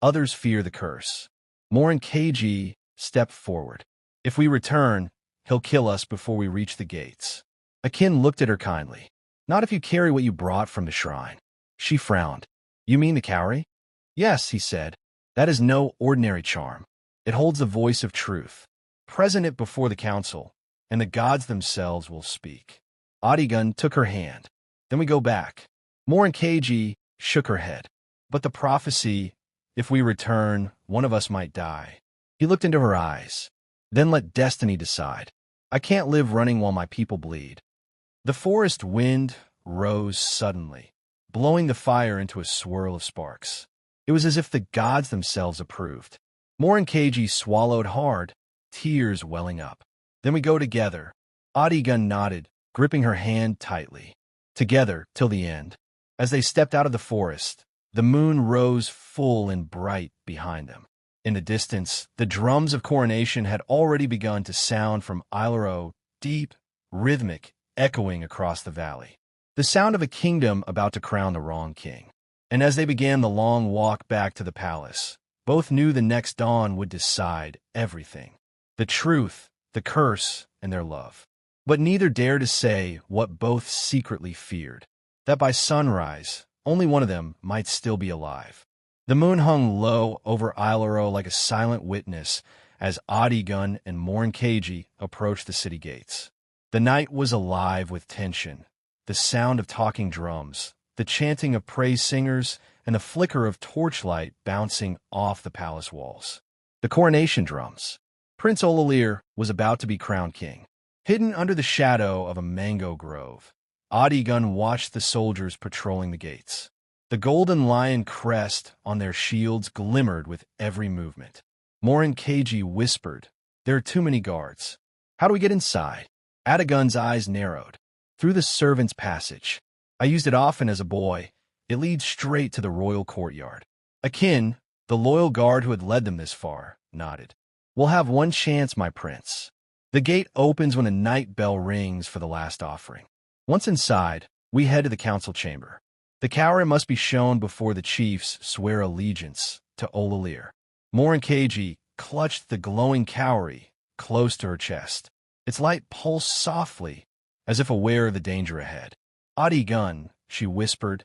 [SPEAKER 1] Others fear the curse. Morounkeji stepped forward. If we return, he'll kill us before we reach the gates. Akin looked at her kindly. Not if you carry what you brought from the shrine. She frowned. You mean the cowrie? Yes, he said. That is no ordinary charm. It holds the voice of truth. Present it before the council, and the gods themselves will speak. Adigun took her hand. Then we go back. Morounkeji shook her head. But the prophecy, if we return, one of us might die. He looked into her eyes. Then let destiny decide. I can't live running while my people bleed. The forest wind rose suddenly, blowing the fire into a swirl of sparks. It was as if the gods themselves approved. Morounkeji swallowed hard, tears welling up. Then we go together. Adigun nodded, gripping her hand tightly. Together, till the end. As they stepped out of the forest, the moon rose full and bright behind them. In the distance, the drums of coronation had already begun to sound from Ilaro, deep, rhythmic, echoing across the valley. The sound of a kingdom about to crown the wrong king. And as they began the long walk back to the palace, both knew the next dawn would decide everything. The truth, the curse, and their love. But neither dared to say what both secretly feared. That by sunrise, only one of them might still be alive. The moon hung low over Ilaro like a silent witness as Adigun and Morounkeji approached the city gates. The night was alive with tension, the sound of talking drums, the chanting of praise singers, and the flicker of torchlight bouncing off the palace walls. The coronation drums. Prince Olalir was about to be crowned king. Hidden under the shadow of a mango grove, Adigun watched the soldiers patrolling the gates. The golden lion crest on their shields glimmered with every movement. Morounkeji whispered, There are too many guards. How do we get inside? Adigun's eyes narrowed. Through the servants' passage. I used it often as a boy. It leads straight to the royal courtyard. Akin, the loyal guard who had led them this far, nodded. We'll have one chance, my prince. The gate opens when a night bell rings for the last offering. Once inside, we head to the council chamber. The cowrie must be shown before the chiefs swear allegiance to Olalir. Morounkeji clutched the glowing cowrie close to her chest. Its light pulsed softly, as if aware of the danger ahead. Adigun, she whispered,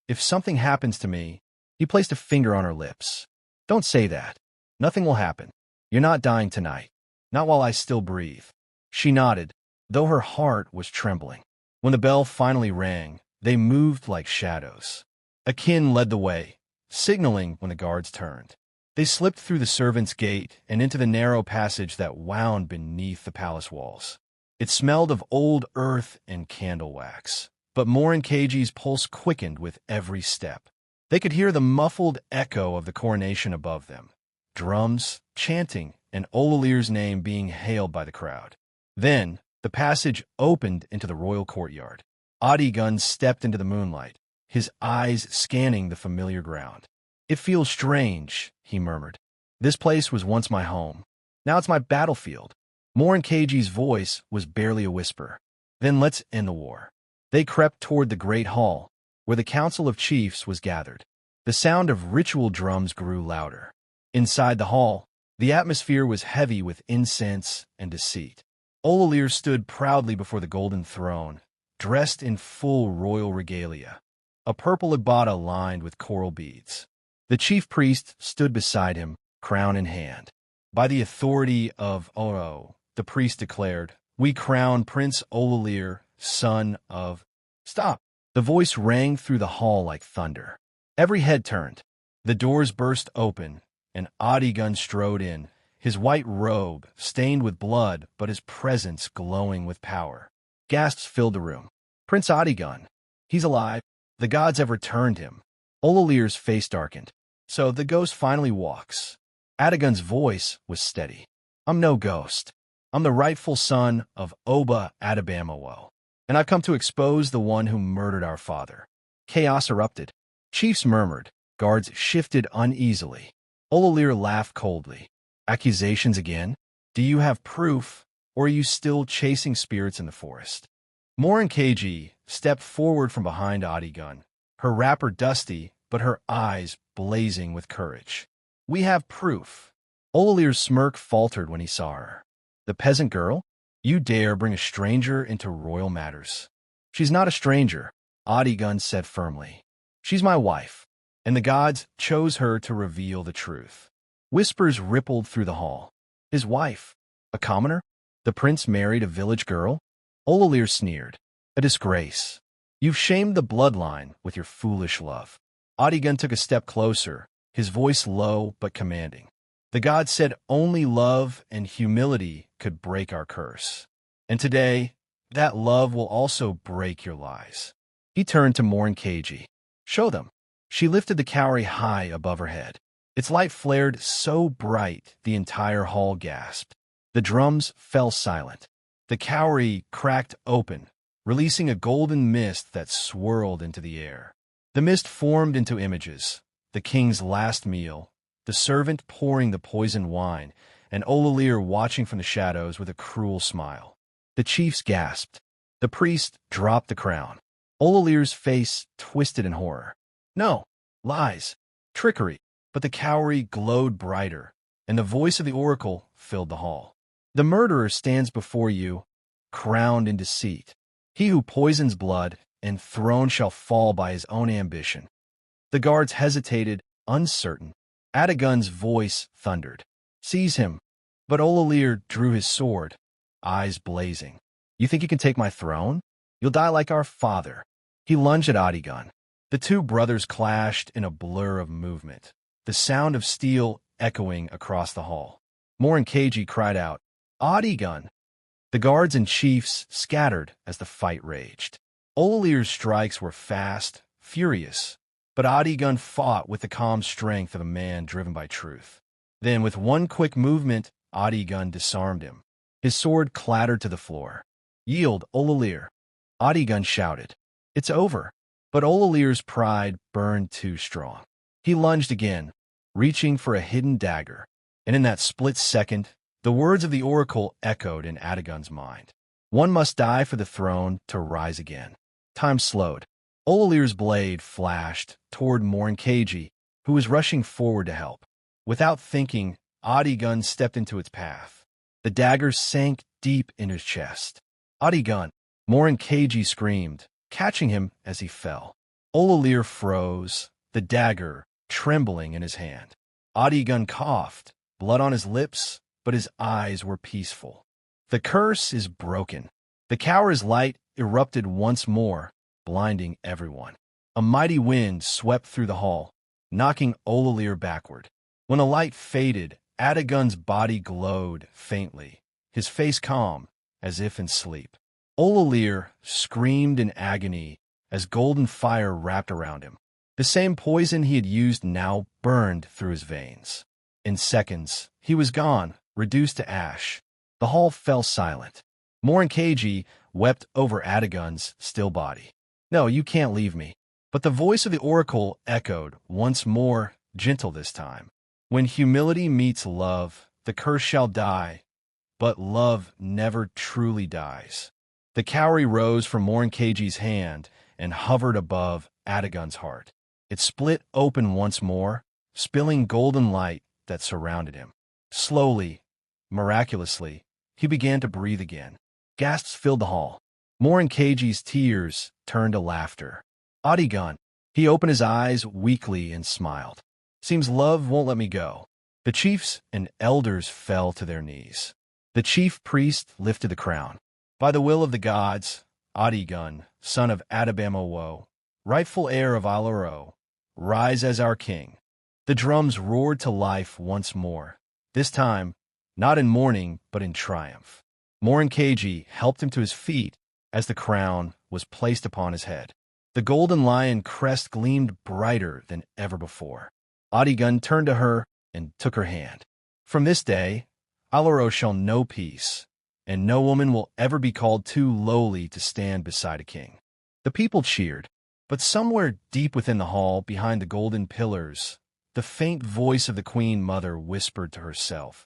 [SPEAKER 1] if something happens to me. He placed a finger on her lips. Don't say that. Nothing will happen. You're not dying tonight. Not while I still breathe. She nodded, though her heart was trembling. When the bell finally rang, they moved like shadows. Akin led the way, signaling when the guards turned. They slipped through the servants' gate and into the narrow passage that wound beneath the palace walls. It smelled of old earth and candle wax, but Morounkeji's pulse quickened with every step. They could hear the muffled echo of the coronation above them, drums, chanting, and Olalir's name being hailed by the crowd. Then, the passage opened into the royal courtyard. Adigun stepped into the moonlight, his eyes scanning the familiar ground. "It feels strange," he murmured. "This place was once my home. Now it's my battlefield." Morounkeji's voice was barely a whisper. "Then let's end the war." They crept toward the great hall, where the council of chiefs was gathered. The sound of ritual drums grew louder. Inside the hall, the atmosphere was heavy with incense and deceit. Olalir stood proudly before the golden throne, dressed in full royal regalia, a purple agbada lined with coral beads. The chief priest stood beside him, crown in hand. "By the authority of Oro," the priest declared, "we crown Prince Olalir, son of—" "Stop!" The voice rang through the hall like thunder. Every head turned. The doors burst open, and Adigun strode in, his white robe stained with blood but his presence glowing with power. Gasps filled the room. "Prince Adigun! He's alive! The gods have returned him!" Olalir's face darkened. "So the ghost finally walks." Adigun's voice was steady. "I'm no ghost. I'm the rightful son of Oba Adabamawo, and I've come to expose the one who murdered our father." Chaos erupted. Chiefs murmured. Guards shifted uneasily. Olalir laughed coldly. "Accusations again? Do you have proof, or are you still chasing spirits in the forest?" Morounkeji stepped forward from behind Adigun, her wrapper dusty, but her eyes blazing with courage. "We have proof." Olalir's smirk faltered when he saw her. "The peasant girl? You dare bring a stranger into royal matters?" "She's not a stranger," Adigun said firmly. "She's my wife, and the gods chose her to reveal the truth." Whispers rippled through the hall. His wife? A commoner? The prince married a village girl? Olalir sneered. "A disgrace. You've shamed the bloodline with your foolish love." Adigun took a step closer, his voice low but commanding. "The gods said only love and humility could break our curse. And today, that love will also break your lies." He turned to Morounkeji. "Show them." She lifted the cowrie high above her head. Its light flared so bright the entire hall gasped. The drums fell silent. The cowrie cracked open, releasing a golden mist that swirled into the air. The mist formed into images: the king's last meal, the servant pouring the poisoned wine, and Olalir watching from the shadows with a cruel smile. The chiefs gasped. The priest dropped the crown. Olalir's face twisted in horror. "No, lies, trickery." But the cowrie glowed brighter, and the voice of the oracle filled the hall. "The murderer stands before you, crowned in deceit. He who poisons blood and throne shall fall by his own ambition." The guards hesitated, uncertain. Adigun's voice thundered. "Seize him." But Olalir drew his sword, eyes blazing. "You think you can take my throne? You'll die like our father." He lunged at Adigun. The two brothers clashed in a blur of movement, the sound of steel echoing across the hall. Morounkeji cried out, "Adigun!" The guards and chiefs scattered as the fight raged. Olalir's strikes were fast, furious, but Adigun fought with the calm strength of a man driven by truth. Then, with one quick movement, Adigun disarmed him. His sword clattered to the floor. "Yield, Olalir!" Adigun shouted. "It's over." But Olalir's pride burned too strong. He lunged again, reaching for a hidden dagger, and in that split second, the words of the oracle echoed in Adigun's mind. One must die for the throne to rise again. Time slowed. Olalir's blade flashed toward Morounkeji, who was rushing forward to help. Without thinking, Adigun stepped into its path. The dagger sank deep in his chest. "Adigun!" Morounkeji screamed, catching him as he fell. Olalir froze, the dagger trembling in his hand. Adigun coughed, blood on his lips, but his eyes were peaceful. "The curse is broken." The cowrie's light erupted once more, blinding everyone. A mighty wind swept through the hall, knocking Olalir backward. When the light faded, Adigun's body glowed faintly, his face calm, as if in sleep. Olalir screamed in agony as golden fire wrapped around him. The same poison he had used now burned through his veins. In seconds, he was gone, reduced to ash. The hall fell silent. Morounkeji, wept over Adigun's still body. "No, you can't leave me." But the voice of the oracle echoed once more, gentle this time. "When humility meets love, the curse shall die, but love never truly dies." The cowrie rose from Morounkeji's hand and hovered above Adigun's heart. It split open once more, spilling golden light that surrounded him. Slowly, miraculously, he began to breathe again. Gasps filled the hall. Morounkeji's tears turned to laughter. "Adigun." He opened his eyes weakly and smiled. "Seems love won't let me go." The chiefs and elders fell to their knees. The chief priest lifted the crown. "By the will of the gods, Adigun, son of Adabamowo, rightful heir of Alaro, rise as our king." The drums roared to life once more, this time not in mourning but in triumph. Morounkeji helped him to his feet as the crown was placed upon his head. The golden lion crest gleamed brighter than ever before. Adigun turned to her and took her hand. "From this day, Alaro shall know peace, and no woman will ever be called too lowly to stand beside a king." The people cheered, but somewhere deep within the hall, behind the golden pillars, the faint voice of the Queen Mother whispered to herself,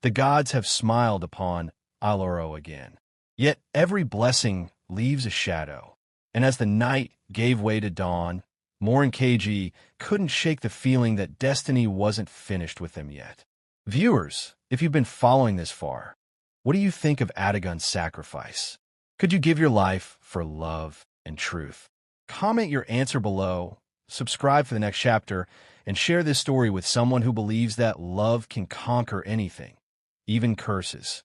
[SPEAKER 1] "The gods have smiled upon Alaro again." Yet every blessing leaves a shadow, and as the night gave way to dawn, Morounkeji couldn't shake the feeling that destiny wasn't finished with him yet. Viewers, if you've been following this far, what do you think of Adigun's sacrifice? Could you give your life for love and truth? Comment your answer below, subscribe for the next chapter, and share this story with someone who believes that love can conquer anything, even curses.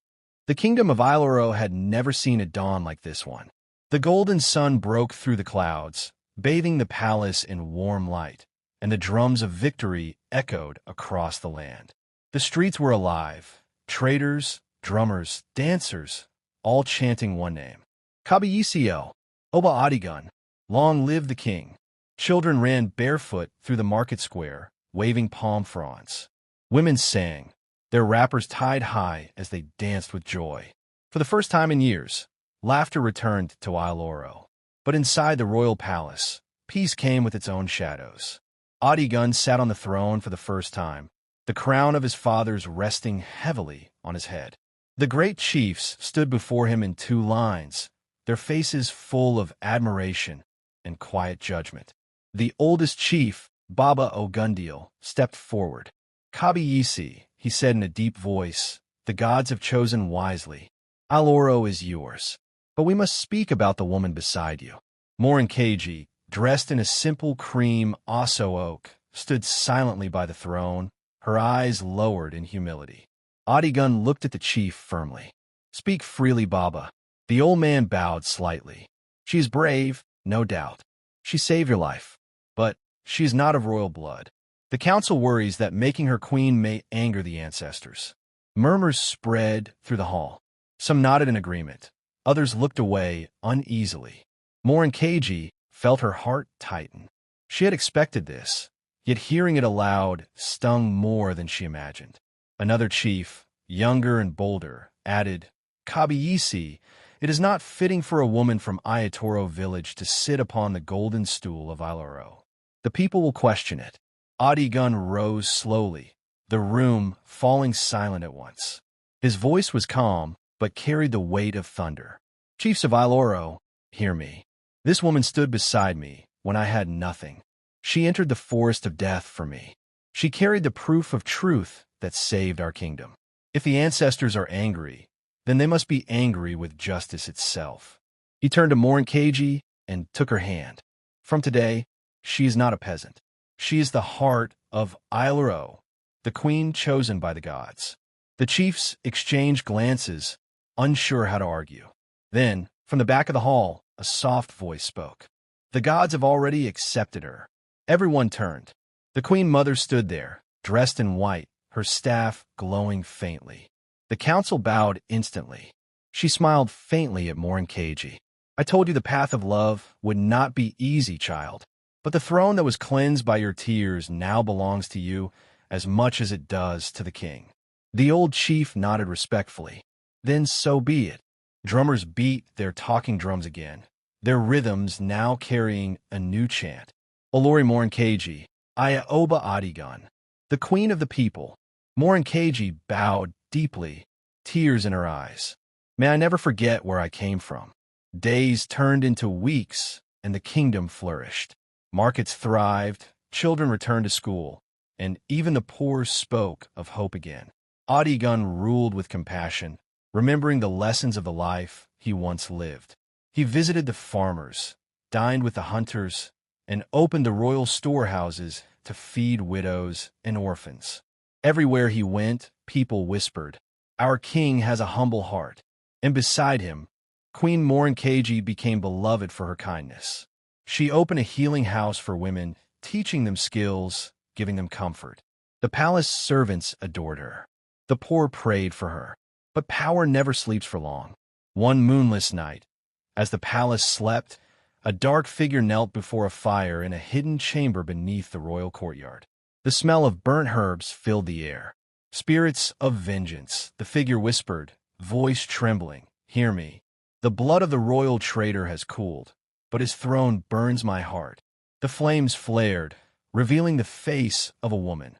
[SPEAKER 1] The kingdom of Alaro had never seen a dawn like this one. The golden sun broke through the clouds, bathing the palace in warm light, and the drums of victory echoed across the land. The streets were alive, traders, drummers, dancers, all chanting one name. "Kabiyisio, Oba Adigun, long live the king." Children ran barefoot through the market square, waving palm fronds. Women sang, their wrappers tied high as they danced with joy. For the first time in years, laughter returned to Alaro. But inside the royal palace, peace came with its own shadows. Adigun sat on the throne for the first time, the crown of his fathers resting heavily on his head. The great chiefs stood before him in two lines, their faces full of admiration and quiet judgment. The oldest chief, Baba Ogundiel, stepped forward. "Kabiyesi," he said in a deep voice, "the gods have chosen wisely. Alaro is yours. But we must speak about the woman beside you." Morounkeji, dressed in a simple cream osso oak, stood silently by the throne, her eyes lowered in humility. Adigun looked at the chief firmly. "Speak freely, Baba." The old man bowed slightly. "She is brave, no doubt. She saved your life. But she is not of royal blood. The council worries that making her queen may anger the ancestors." Murmurs spread through the hall. Some nodded in agreement. Others looked away uneasily. Morounkeji felt her heart tighten. She had expected this, yet hearing it aloud stung more than she imagined. Another chief, younger and bolder, added, "Kabiyesi, it is not fitting for a woman from Ayatoro village to sit upon the golden stool of Alaro. The people will question it." Adigun rose slowly, the room falling silent at once. His voice was calm, but carried the weight of thunder. "Chiefs of Alaro, hear me. This woman stood beside me when I had nothing. She entered the forest of death for me. She carried the proof of truth that saved our kingdom. If the ancestors are angry, then they must be angry with justice itself." He turned to Morounkeji and took her hand. "From today, she is not a peasant. She is the heart of Alaro, the queen chosen by the gods." The chiefs exchanged glances, unsure how to argue. Then, from the back of the hall, a soft voice spoke. "The gods have already accepted her." Everyone turned. The Queen Mother stood there, dressed in white, her staff glowing faintly. The council bowed instantly. She smiled faintly at Morounkeji. "I told you the path of love would not be easy, child. But the throne that was cleansed by your tears now belongs to you as much as it does to the king." The old chief nodded respectfully. "Then so be it. Drummers beat their talking drums again, their rhythms now carrying a new chant. Olori Morounkeji, Oba Adigun, the queen of the people. Morounkeji bowed deeply, tears in her eyes. May I never forget where I came from. Days turned into weeks, and the kingdom flourished. Markets thrived, children returned to school, and even the poor spoke of hope again. Adigun ruled with compassion, remembering the lessons of the life he once lived. He visited the farmers, dined with the hunters, and opened the royal storehouses to feed widows and orphans. Everywhere he went, people whispered, "Our king has a humble heart." And beside him, Queen Morounkeji became beloved for her kindness. She opened a healing house for women, teaching them skills, giving them comfort. The palace servants adored her. The poor prayed for her. But power never sleeps for long. One moonless night, as the palace slept, a dark figure knelt before a fire in a hidden chamber beneath the royal courtyard. The smell of burnt herbs filled the air. "Spirits of vengeance," the figure whispered, voice trembling, "hear me. The blood of the royal traitor has cooled, but his throne burns my heart." The flames flared, revealing the face of a woman,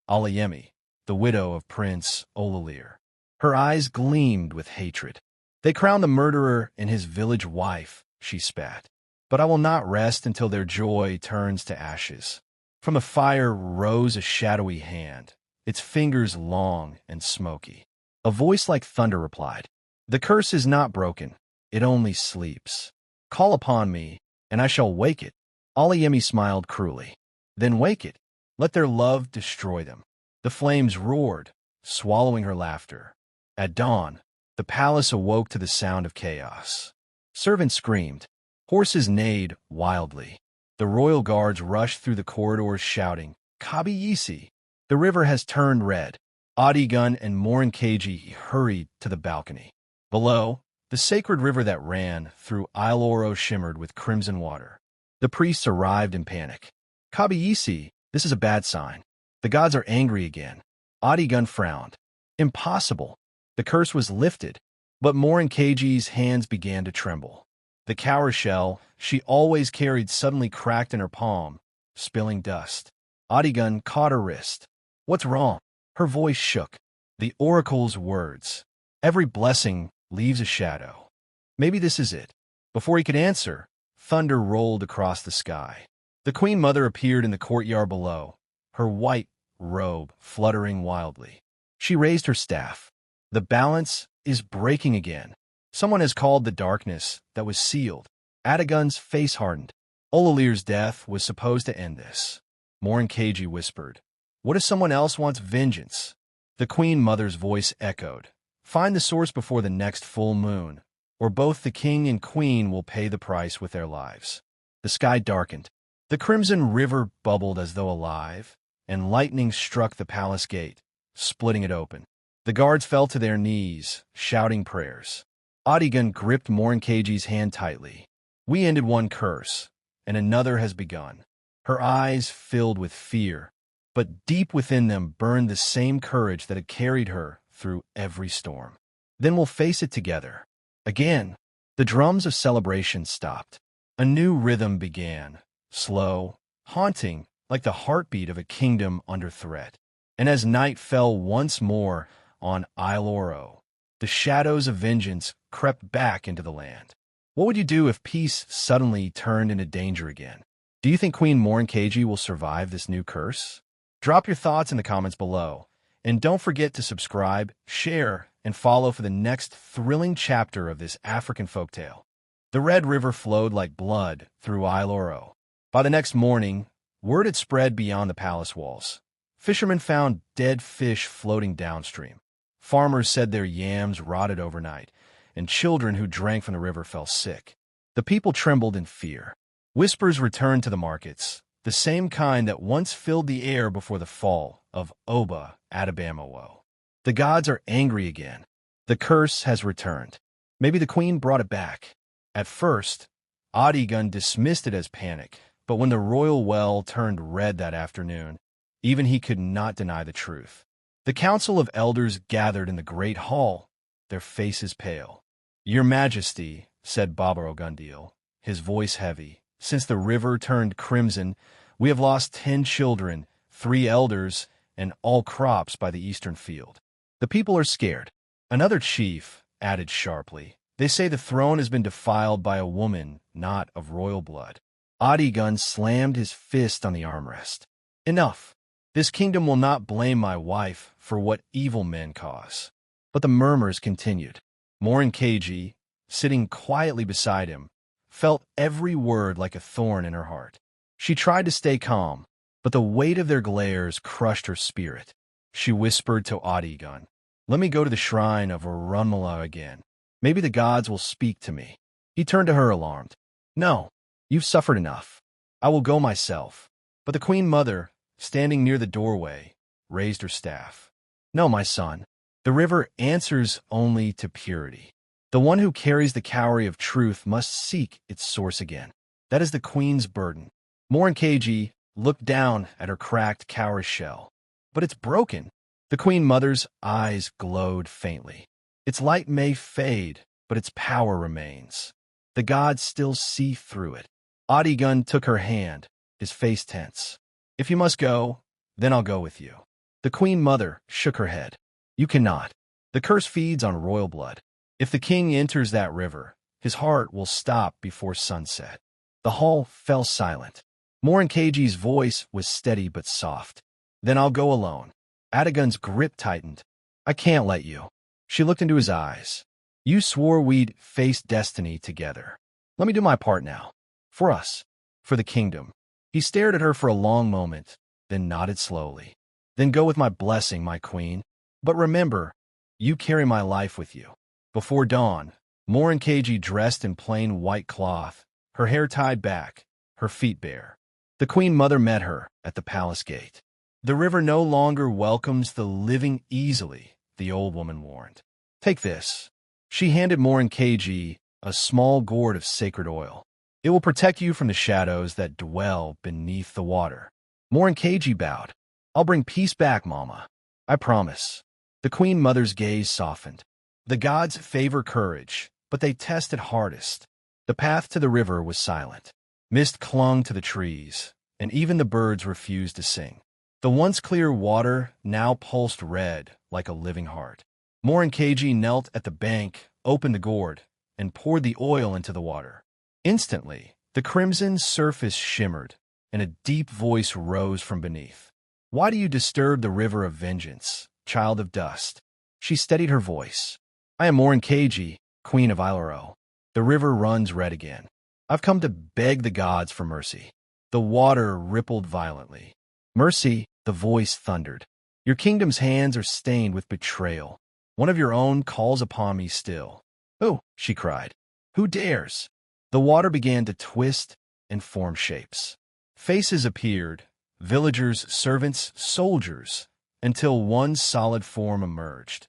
[SPEAKER 1] Alayemi, the widow of Prince Olalir. Her eyes gleamed with hatred. "They crown the murderer and his village wife," she spat. "But I will not rest until their joy turns to ashes." From the fire rose a shadowy hand, its fingers long and smoky. A voice like thunder replied, "The curse is not broken, it only sleeps. Call upon me, and I shall wake it." Alayemi smiled cruelly. "Then wake it. Let their love destroy them." The flames roared, swallowing her laughter. At dawn, the palace awoke to the sound of chaos. Servants screamed. Horses neighed wildly. The royal guards rushed through the corridors shouting, "Kabiyesi! The river has turned red." Adigun and Morounkeji hurried to the balcony. Below, the sacred river that ran through Iloro shimmered with crimson water. The priests arrived in panic. "Kabiyesi, this is a bad sign. The gods are angry again." Adigun frowned. "Impossible." The curse was lifted, but Morounkeji's hands began to tremble. The cowrie shell she always carried suddenly cracked in her palm, spilling dust. Adigun caught her wrist. "What's wrong?" Her voice shook. The oracle's words. "Every blessing leaves a shadow. Maybe this is it." Before he could answer, thunder rolled across the sky. The Queen Mother appeared in the courtyard below, her white robe fluttering wildly. She raised her staff. "The balance is breaking again. Someone has called the darkness that was sealed." Adigun's face hardened. Olalir's death was supposed to end this. Morounkeji whispered, "What if someone else wants vengeance?" The Queen Mother's voice echoed, "Find the source before the next full moon, or both the king and queen will pay the price with their lives." The sky darkened. The crimson river bubbled as though alive, and lightning struck the palace gate, splitting it open. The guards fell to their knees, shouting prayers. Adigun gripped Morounkeji's hand tightly. "We ended one curse, and another has begun." Her eyes filled with fear, but deep within them burned the same courage that had carried her through every storm. "Then we'll face it together." Again, the drums of celebration stopped. A new rhythm began, slow, haunting, like the heartbeat of a kingdom under threat. And as night fell once more on Iloro, the shadows of vengeance crept back into the land. What would you do if peace suddenly turned into danger again? Do you think Queen Morounkeji will survive this new curse? Drop your thoughts in the comments below, and don't forget to subscribe, share, and follow for the next thrilling chapter of this African folktale. The Red River flowed like blood through Iloro. By the next morning, word had spread beyond the palace walls. Fishermen found dead fish floating downstream. Farmers said their yams rotted overnight, and children who drank from the river fell sick. The people trembled in fear. Whispers returned to the markets, the same kind that once filled the air before the fall of Oba Adibamawo. The gods are angry again. The curse has returned. Maybe the queen brought it back. At first, Adigun dismissed it as panic, but when the royal well turned red that afternoon, even he could not deny the truth. The council of elders gathered in the great hall, their faces pale. "Your Majesty," said Boborogundil, his voice heavy, "since the river turned crimson, we have lost 10 children, 3 elders, and all crops by the eastern field. The people are scared." Another chief added sharply, "They say the throne has been defiled by a woman not of royal blood." Adigun slammed his fist on the armrest. "Enough! This kingdom will not blame my wife for what evil men cause." But the murmurs continued. Morounkeji, sitting quietly beside him, felt every word like a thorn in her heart. She tried to stay calm, but the weight of their glares crushed her spirit. She whispered to Adigun, "Let me go to the shrine of Orunmila again. Maybe the gods will speak to me." He turned to her alarmed. "No, you've suffered enough. I will go myself." But the Queen Mother, standing near the doorway, raised her staff. "No, my son. The river answers only to purity. The one who carries the cowrie of truth must seek its source again. That is the Queen's burden." Morounkeji looked down at her cracked cowrie shell. "But it's broken." The Queen Mother's eyes glowed faintly. "Its light may fade, but its power remains. The gods still see through it." Adigun took her hand, his face tense. "If you must go, then I'll go with you." The Queen Mother shook her head. "You cannot. The curse feeds on royal blood. If the king enters that river, his heart will stop before sunset." The hall fell silent. Morounkeji's voice was steady but soft. "Then I'll go alone." Adigun's grip tightened. "I can't let you." She looked into his eyes. "You swore we'd face destiny together. Let me do my part now. For us. For the kingdom." He stared at her for a long moment, then nodded slowly. "Then go with my blessing, my queen. But remember, you carry my life with you." Before dawn, Morounkeji dressed in plain white cloth, her hair tied back, her feet bare. The Queen Mother met her at the palace gate. "The river no longer welcomes the living easily," the old woman warned. "Take this." She handed Morounkeji a small gourd of sacred oil. "It will protect you from the shadows that dwell beneath the water." Morounkeji bowed. "I'll bring peace back, Mama. I promise." The Queen Mother's gaze softened. "The gods favor courage, but they test it hardest." The path to the river was silent. Mist clung to the trees, and even the birds refused to sing. The once clear water now pulsed red like a living heart. Morounkeji knelt at the bank, opened the gourd, and poured the oil into the water. Instantly, the crimson surface shimmered, and a deep voice rose from beneath. "Why do you disturb the river of vengeance, child of dust?" She steadied her voice. "I am Morounkeji, Queen of Ilaro. The river runs red again. I've come to beg the gods for mercy." The water rippled violently. "Mercy," the voice thundered. "Your kingdom's hands are stained with betrayal. One of your own calls upon me still." "Who?" she cried. "Who dares?" The water began to twist and form shapes. Faces appeared, villagers, servants, soldiers, until one solid form emerged.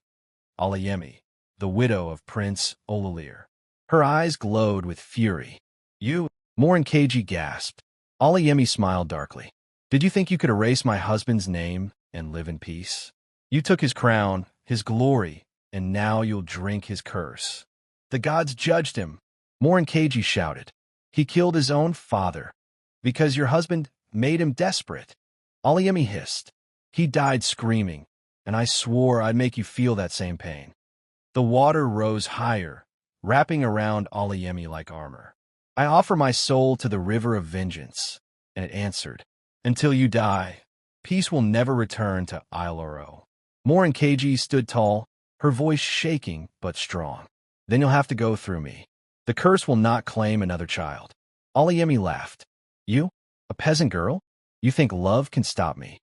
[SPEAKER 1] Alayemi, the widow of Prince Olalir. Her eyes glowed with fury. "You?" Morounkeji gasped. Alayemi smiled darkly. "Did you think you could erase my husband's name and live in peace? You took his crown, his glory, and now you'll drink his curse." "The gods judged him," Morounkeji shouted. "He killed his own father because your husband made him desperate." Alayemi hissed. "He died screaming, and I swore I'd make you feel that same pain." The water rose higher, wrapping around Alayemi like armor. "I offer my soul to the river of vengeance," and it answered. "Until you die, peace will never return to Iloro." Morounkeji stood tall, her voice shaking but strong. "Then you'll have to go through me. The curse will not claim another child." Alayemi laughed. "You? A peasant girl? You think love can stop me?"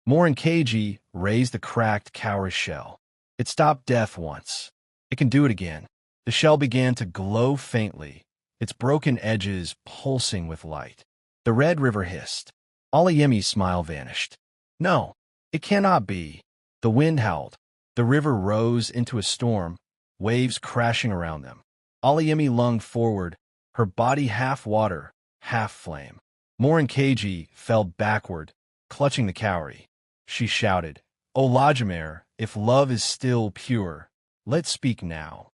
[SPEAKER 1] Morounkeji raised the cracked cowrie shell. "It stopped death once. It can do it again." The shell began to glow faintly, its broken edges pulsing with light. The red river hissed. Alayemi's smile vanished. "No, it cannot be." The wind howled. The river rose into a storm, waves crashing around them. Alayemi lunged forward, her body half water, half flame. Morounkeji fell backward, clutching the cowrie. She shouted, "O Lajamer, if love is still pure, let's speak now."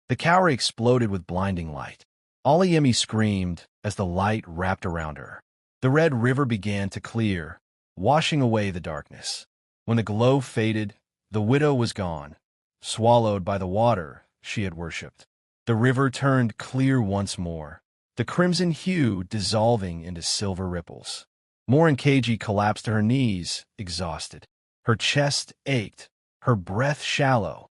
[SPEAKER 1] The cowrie exploded with blinding light. Alayemi screamed as the light wrapped around her. The red river began to clear, washing away the darkness. When the glow faded, the widow was gone, swallowed by the water she had worshipped. The river turned clear once more, the crimson hue dissolving into silver ripples. Morounkeji collapsed to her knees, exhausted. Her chest ached, her breath shallow,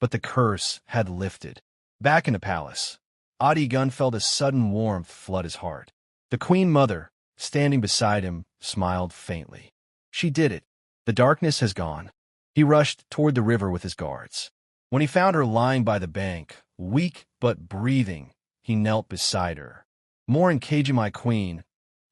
[SPEAKER 1] but the curse had lifted. Back in the palace, Adigun felt a sudden warmth flood his heart. The Queen Mother, standing beside him, smiled faintly. She did it. The darkness has gone. He rushed toward the river with his guards. When he found her lying by the bank, weak but breathing, he knelt beside her. Morounkeji, my queen,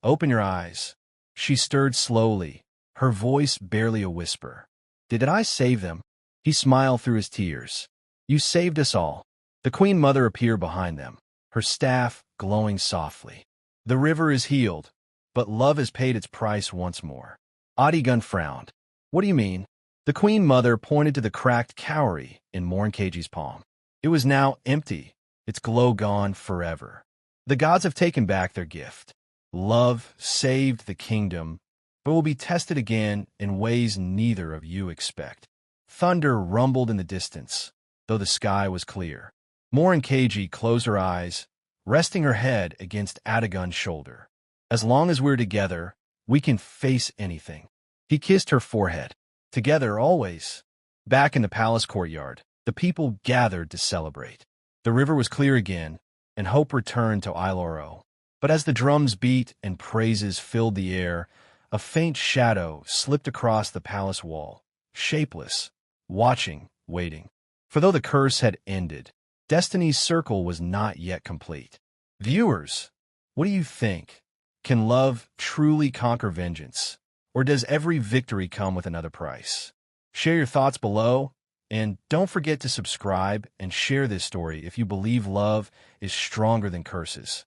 [SPEAKER 1] open your eyes. She stirred slowly, her voice barely a whisper. Did I save them? He smiled through his tears. You saved us all. The Queen Mother appeared behind them, her staff glowing softly. The river is healed, but love has paid its price once more. Adigun frowned. What do you mean? The Queen Mother pointed to the cracked cowrie in Morounkeji's palm. It was now empty, its glow gone forever. The gods have taken back their gift. Love saved the kingdom, but will be tested again in ways neither of you expect. Thunder rumbled in the distance, though the sky was clear. Morounkeji closed her eyes, resting her head against Adigun's shoulder. As long as we're together, we can face anything. He kissed her forehead. Together always. Back in the palace courtyard, the people gathered to celebrate. The river was clear again, and hope returned to Iloro. But as the drums beat and praises filled the air, a faint shadow slipped across the palace wall, shapeless, watching, waiting. For though the curse had ended, Destiny's circle was not yet complete. Viewers, what do you think? Can love truly conquer vengeance? Or does every victory come with another price? Share your thoughts below, and don't forget to subscribe and share this story if you believe love is stronger than curses.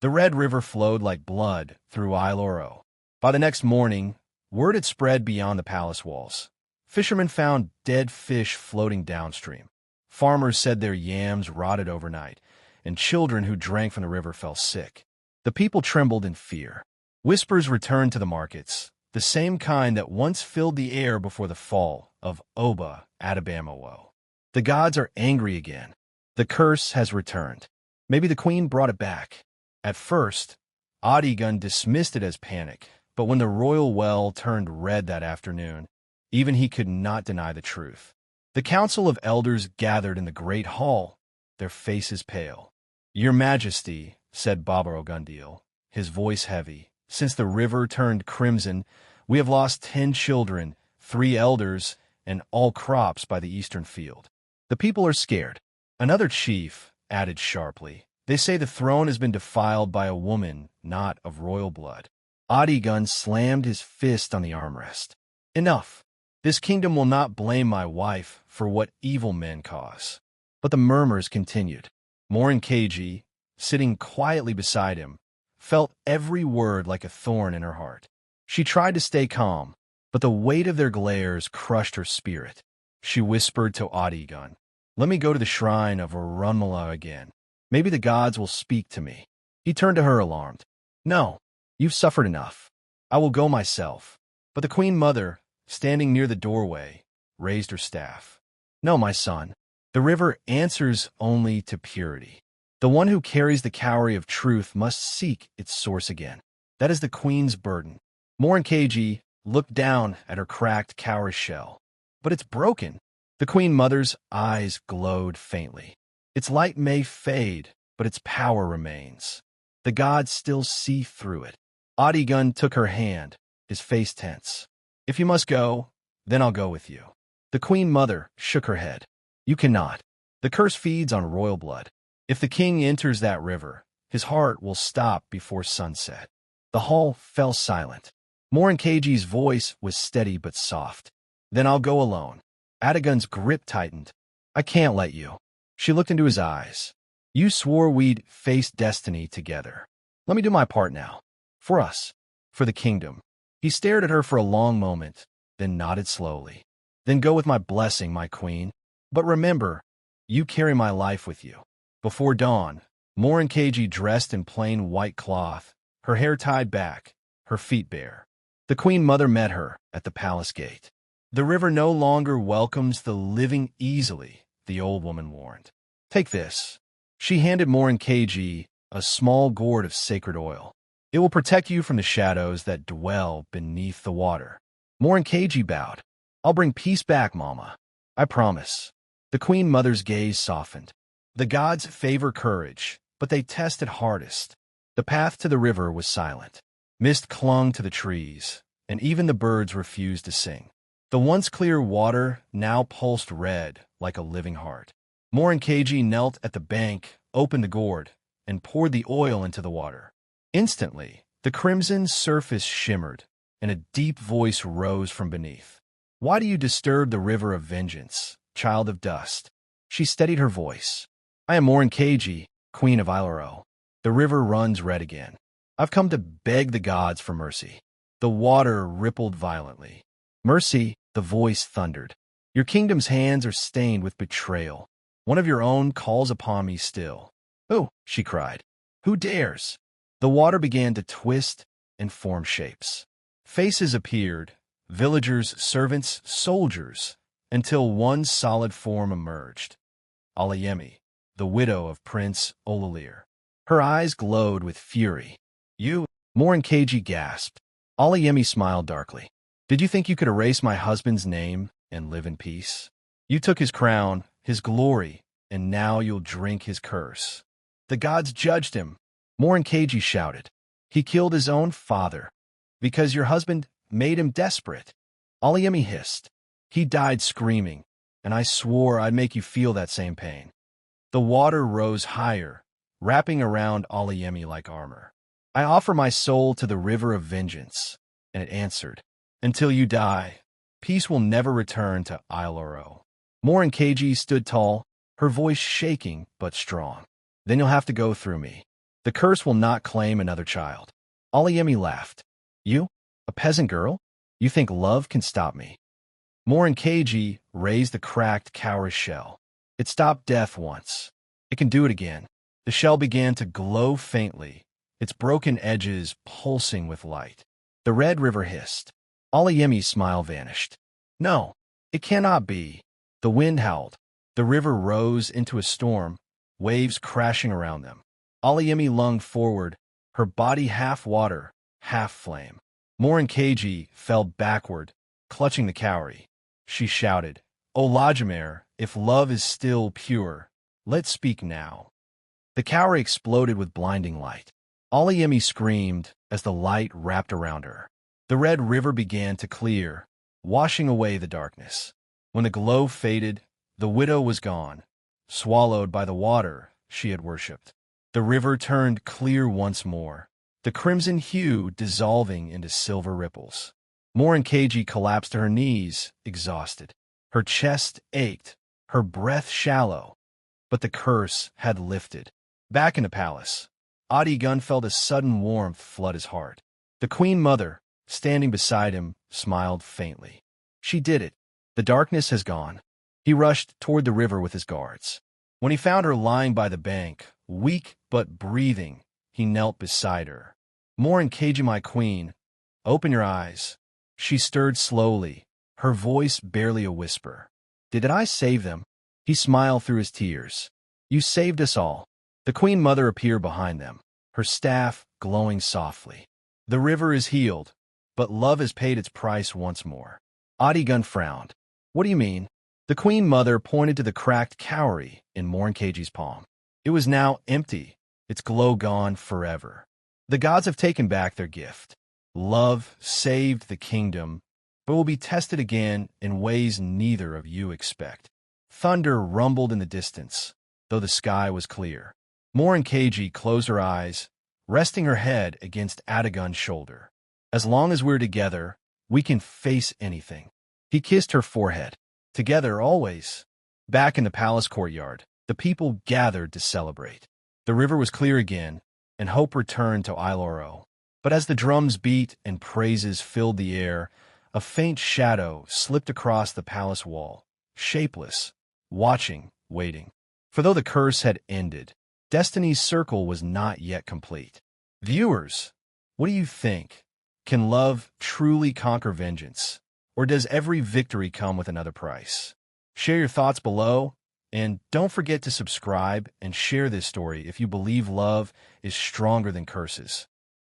[SPEAKER 1] The Red River flowed like blood through Iloro. By the next morning, word had spread beyond the palace walls. Fishermen found dead fish floating downstream. Farmers said their yams rotted overnight, and children who drank from the river fell sick. The people trembled in fear. Whispers returned to the markets, the same kind that once filled the air before the fall of Oba Adabamawo. The gods are angry again. The curse has returned. Maybe the queen brought it back. At first, Adigun dismissed it as panic, but when the royal well turned red that afternoon, even he could not deny the truth. The council of elders gathered in the great hall, their faces pale. Your Majesty, said Baba Ogundil, his voice heavy, since the river turned crimson, we have lost 10 children, 3 elders, and all crops by the eastern field. The people are scared. Another chief added sharply, they say the throne has been defiled by a woman not of royal blood. Adigun slammed his fist on the armrest. Enough. This kingdom will not blame my wife for what evil men cause. But the murmurs continued. Morounkeji, sitting quietly beside him, felt every word like a thorn in her heart. She tried to stay calm, but the weight of their glares crushed her spirit. She whispered to Adigun, let me go to the shrine of Orunmila again. Maybe the gods will speak to me. He turned to her alarmed. No, you've suffered enough. I will go myself. But the Queen Mother, standing near the doorway, raised her staff. No, my son, the river answers only to purity. The one who carries the cowrie of truth must seek its source again. That is the queen's burden. Morounkeji looked down at her cracked cowrie shell. But it's broken. The Queen Mother's eyes glowed faintly. Its light may fade, but its power remains. The gods still see through it. Adigun took her hand, his face tense. If you must go, then I'll go with you. The Queen Mother shook her head. You cannot. The curse feeds on royal blood. If the king enters that river, his heart will stop before sunset. The hall fell silent. Morounkeji's voice was steady but soft. Then I'll go alone. Adigun's grip tightened. I can't let you. She looked into his eyes. You swore we'd face destiny together. Let me do my part now. For us. For the kingdom. He stared at her for a long moment, then nodded slowly. Then go with my blessing, my queen. But remember, you carry my life with you. Before dawn, Morounkeji dressed in plain white cloth, her hair tied back, her feet bare. The queen mother met her at the palace gate. "The river no longer welcomes the living easily," the old woman warned. "Take this." She handed Morounkeji a small gourd of sacred oil. "It will protect you from the shadows that dwell beneath the water." Morounkeji bowed. "I'll bring peace back, Mama. I promise." The queen mother's gaze softened. The gods favor courage, but they test it hardest. The path to the river was silent. Mist clung to the trees, and even the birds refused to sing. The once clear water now pulsed red like a living heart. Morounkeji knelt at the bank, opened the gourd, and poured the oil into the water. Instantly, the crimson surface shimmered, and a deep voice rose from beneath. "Why do you disturb the river of vengeance, child of dust?" She steadied her voice. "I am Morounkeji, queen of Iloro. The river runs red again. I've come to beg the gods for mercy." The water rippled violently. "Mercy," the voice thundered. "Your kingdom's hands are stained with betrayal. One of your own calls upon me still." "Who?" she cried. "Who dares?" The water began to twist and form shapes. Faces appeared, villagers, servants, soldiers, until one solid form emerged. Alayemi, the widow of Prince Olalir. Her eyes glowed with fury. "You?" Morounkeji gasped. Alayemi smiled darkly. "Did you think you could erase my husband's name and live in peace? You took his crown, his glory, and now you'll drink his curse." "The gods judged him," Morounkeji shouted. "He killed his own father because your husband made him desperate." Alayemi hissed. "He died screaming, and I swore I'd make you feel that same pain." The water rose higher, wrapping around Alayemi like armor. "I offer my soul to the river of vengeance," and it answered. "Until you die, peace will never return to Iloro." Morounkeji stood tall, her voice shaking but strong. "Then you'll have to go through me. The curse will not claim another child." Alayemi laughed. "You, a peasant girl? You think love can stop me?" Morounkeji raised the cracked cowrie shell. "It stopped death once. It can do it again." The shell began to glow faintly, its broken edges pulsing with light. The red river hissed. Alayemi's smile vanished. "No, it cannot be." The wind howled. The river rose into a storm, waves crashing around them. Alayemi lunged forward, her body half water, half flame. Morounkeji fell backward, clutching the cowrie. She shouted, "O Lajimere, if love is still pure, let's speak now." The cowrie exploded with blinding light. Alayemi screamed as the light wrapped around her. The red river began to clear, washing away the darkness. When the glow faded, the widow was gone, swallowed by the water she had worshipped. The river turned clear once more, the crimson hue dissolving into silver ripples. Morounkeji collapsed to her knees, exhausted. Her chest ached, her breath shallow, but the curse had lifted. Back in the palace, Adigun felt a sudden warmth flood his heart. The queen mother, standing beside him, smiled faintly. "She did it. The darkness has gone." He rushed toward the river with his guards. When he found her lying by the bank, weak but breathing, he knelt beside her. "Morounkeji, my queen, open your eyes." She stirred slowly, her voice barely a whisper. "Did I save them?" He smiled through his tears. "You saved us all." The queen mother appeared behind them, her staff glowing softly. "The river is healed, but love has paid its price once more." Adigun frowned. "What do you mean?" The queen mother pointed to the cracked cowrie in Morounkeji's palm. It was now empty, its glow gone forever. "The gods have taken back their gift. Love saved the kingdom, but will be tested again in ways neither of you expect." Thunder rumbled in the distance, though the sky was clear. Morounkeji closed her eyes, resting her head against Adigun's shoulder. "As long as we're together, we can face anything." He kissed her forehead. "Together always." Back in the palace courtyard, the people gathered to celebrate. The river was clear again, and hope returned to Iloro. But as the drums beat and praises filled the air, a faint shadow slipped across the palace wall, shapeless, watching, waiting. For though the curse had ended, Destiny's circle was not yet complete. Viewers, what do you think? Can love truly conquer vengeance? Or does every victory come with another price? Share your thoughts below, and don't forget to subscribe and share this story if you believe love is stronger than curses.